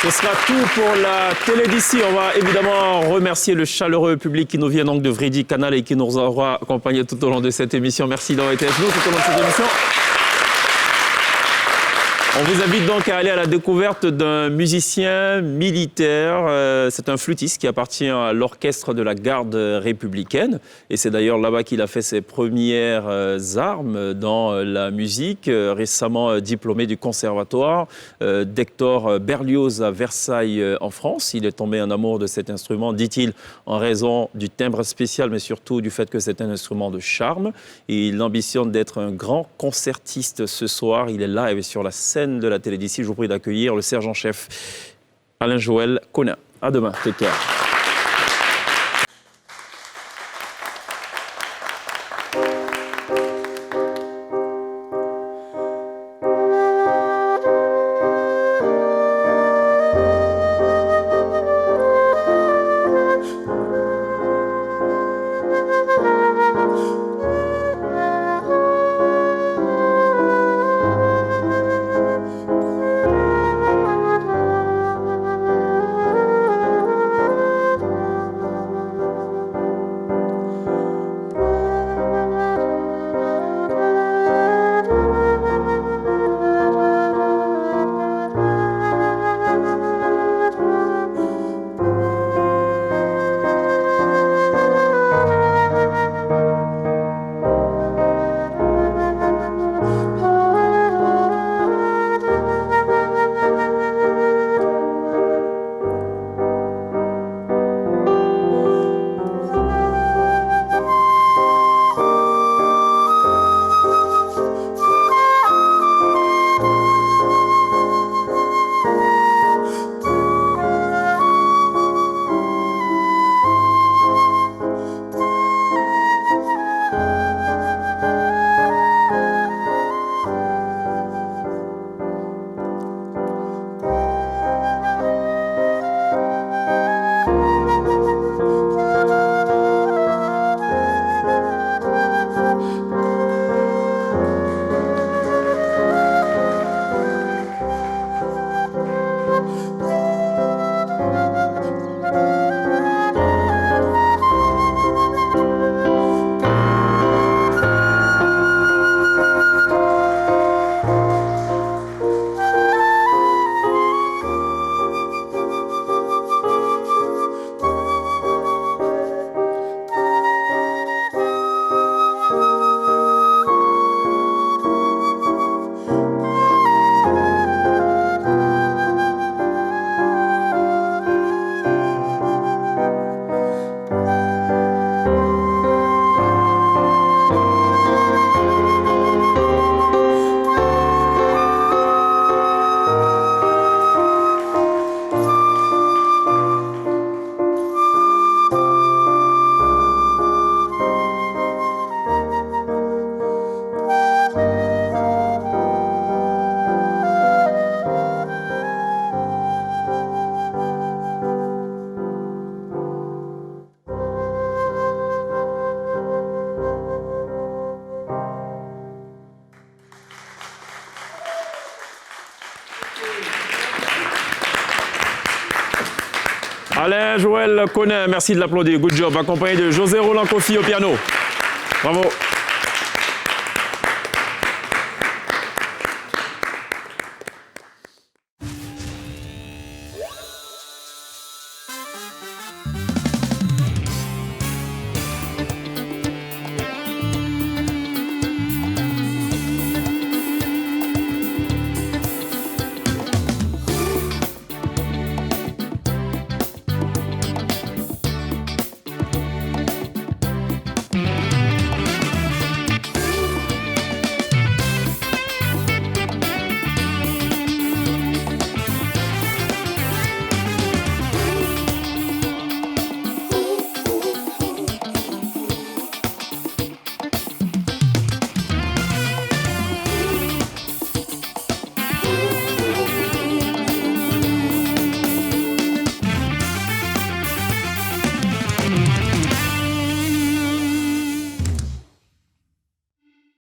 Ce sera tout pour la télé d'ici. On va évidemment remercier le chaleureux public qui nous vient donc de Vridi Canal et qui nous aura accompagnés tout au long de cette émission. Merci d'avoir été avec nous tout au long de cette émission. On vous invite donc à aller à la découverte d'un musicien militaire. C'est un flûtiste qui appartient à l'orchestre de la garde républicaine. Et c'est d'ailleurs là-bas qu'il a fait ses premières armes dans la musique. Récemment diplômé du conservatoire d'Hector Berlioz à Versailles en France. Il est tombé en amour de cet instrument, dit-il, en raison du timbre spécial, mais surtout du fait que c'est un instrument de charme. Et il ambitionne d'être un grand concertiste ce soir. Il est live sur la scène de la télé d'ici. Je vous prie d'accueillir le sergent-chef Alain Joël Conin. À demain. Take care. Alain Joël Konin, merci de l'applaudir. Good job. Accompagné de José Roland Kofi au piano. Bravo.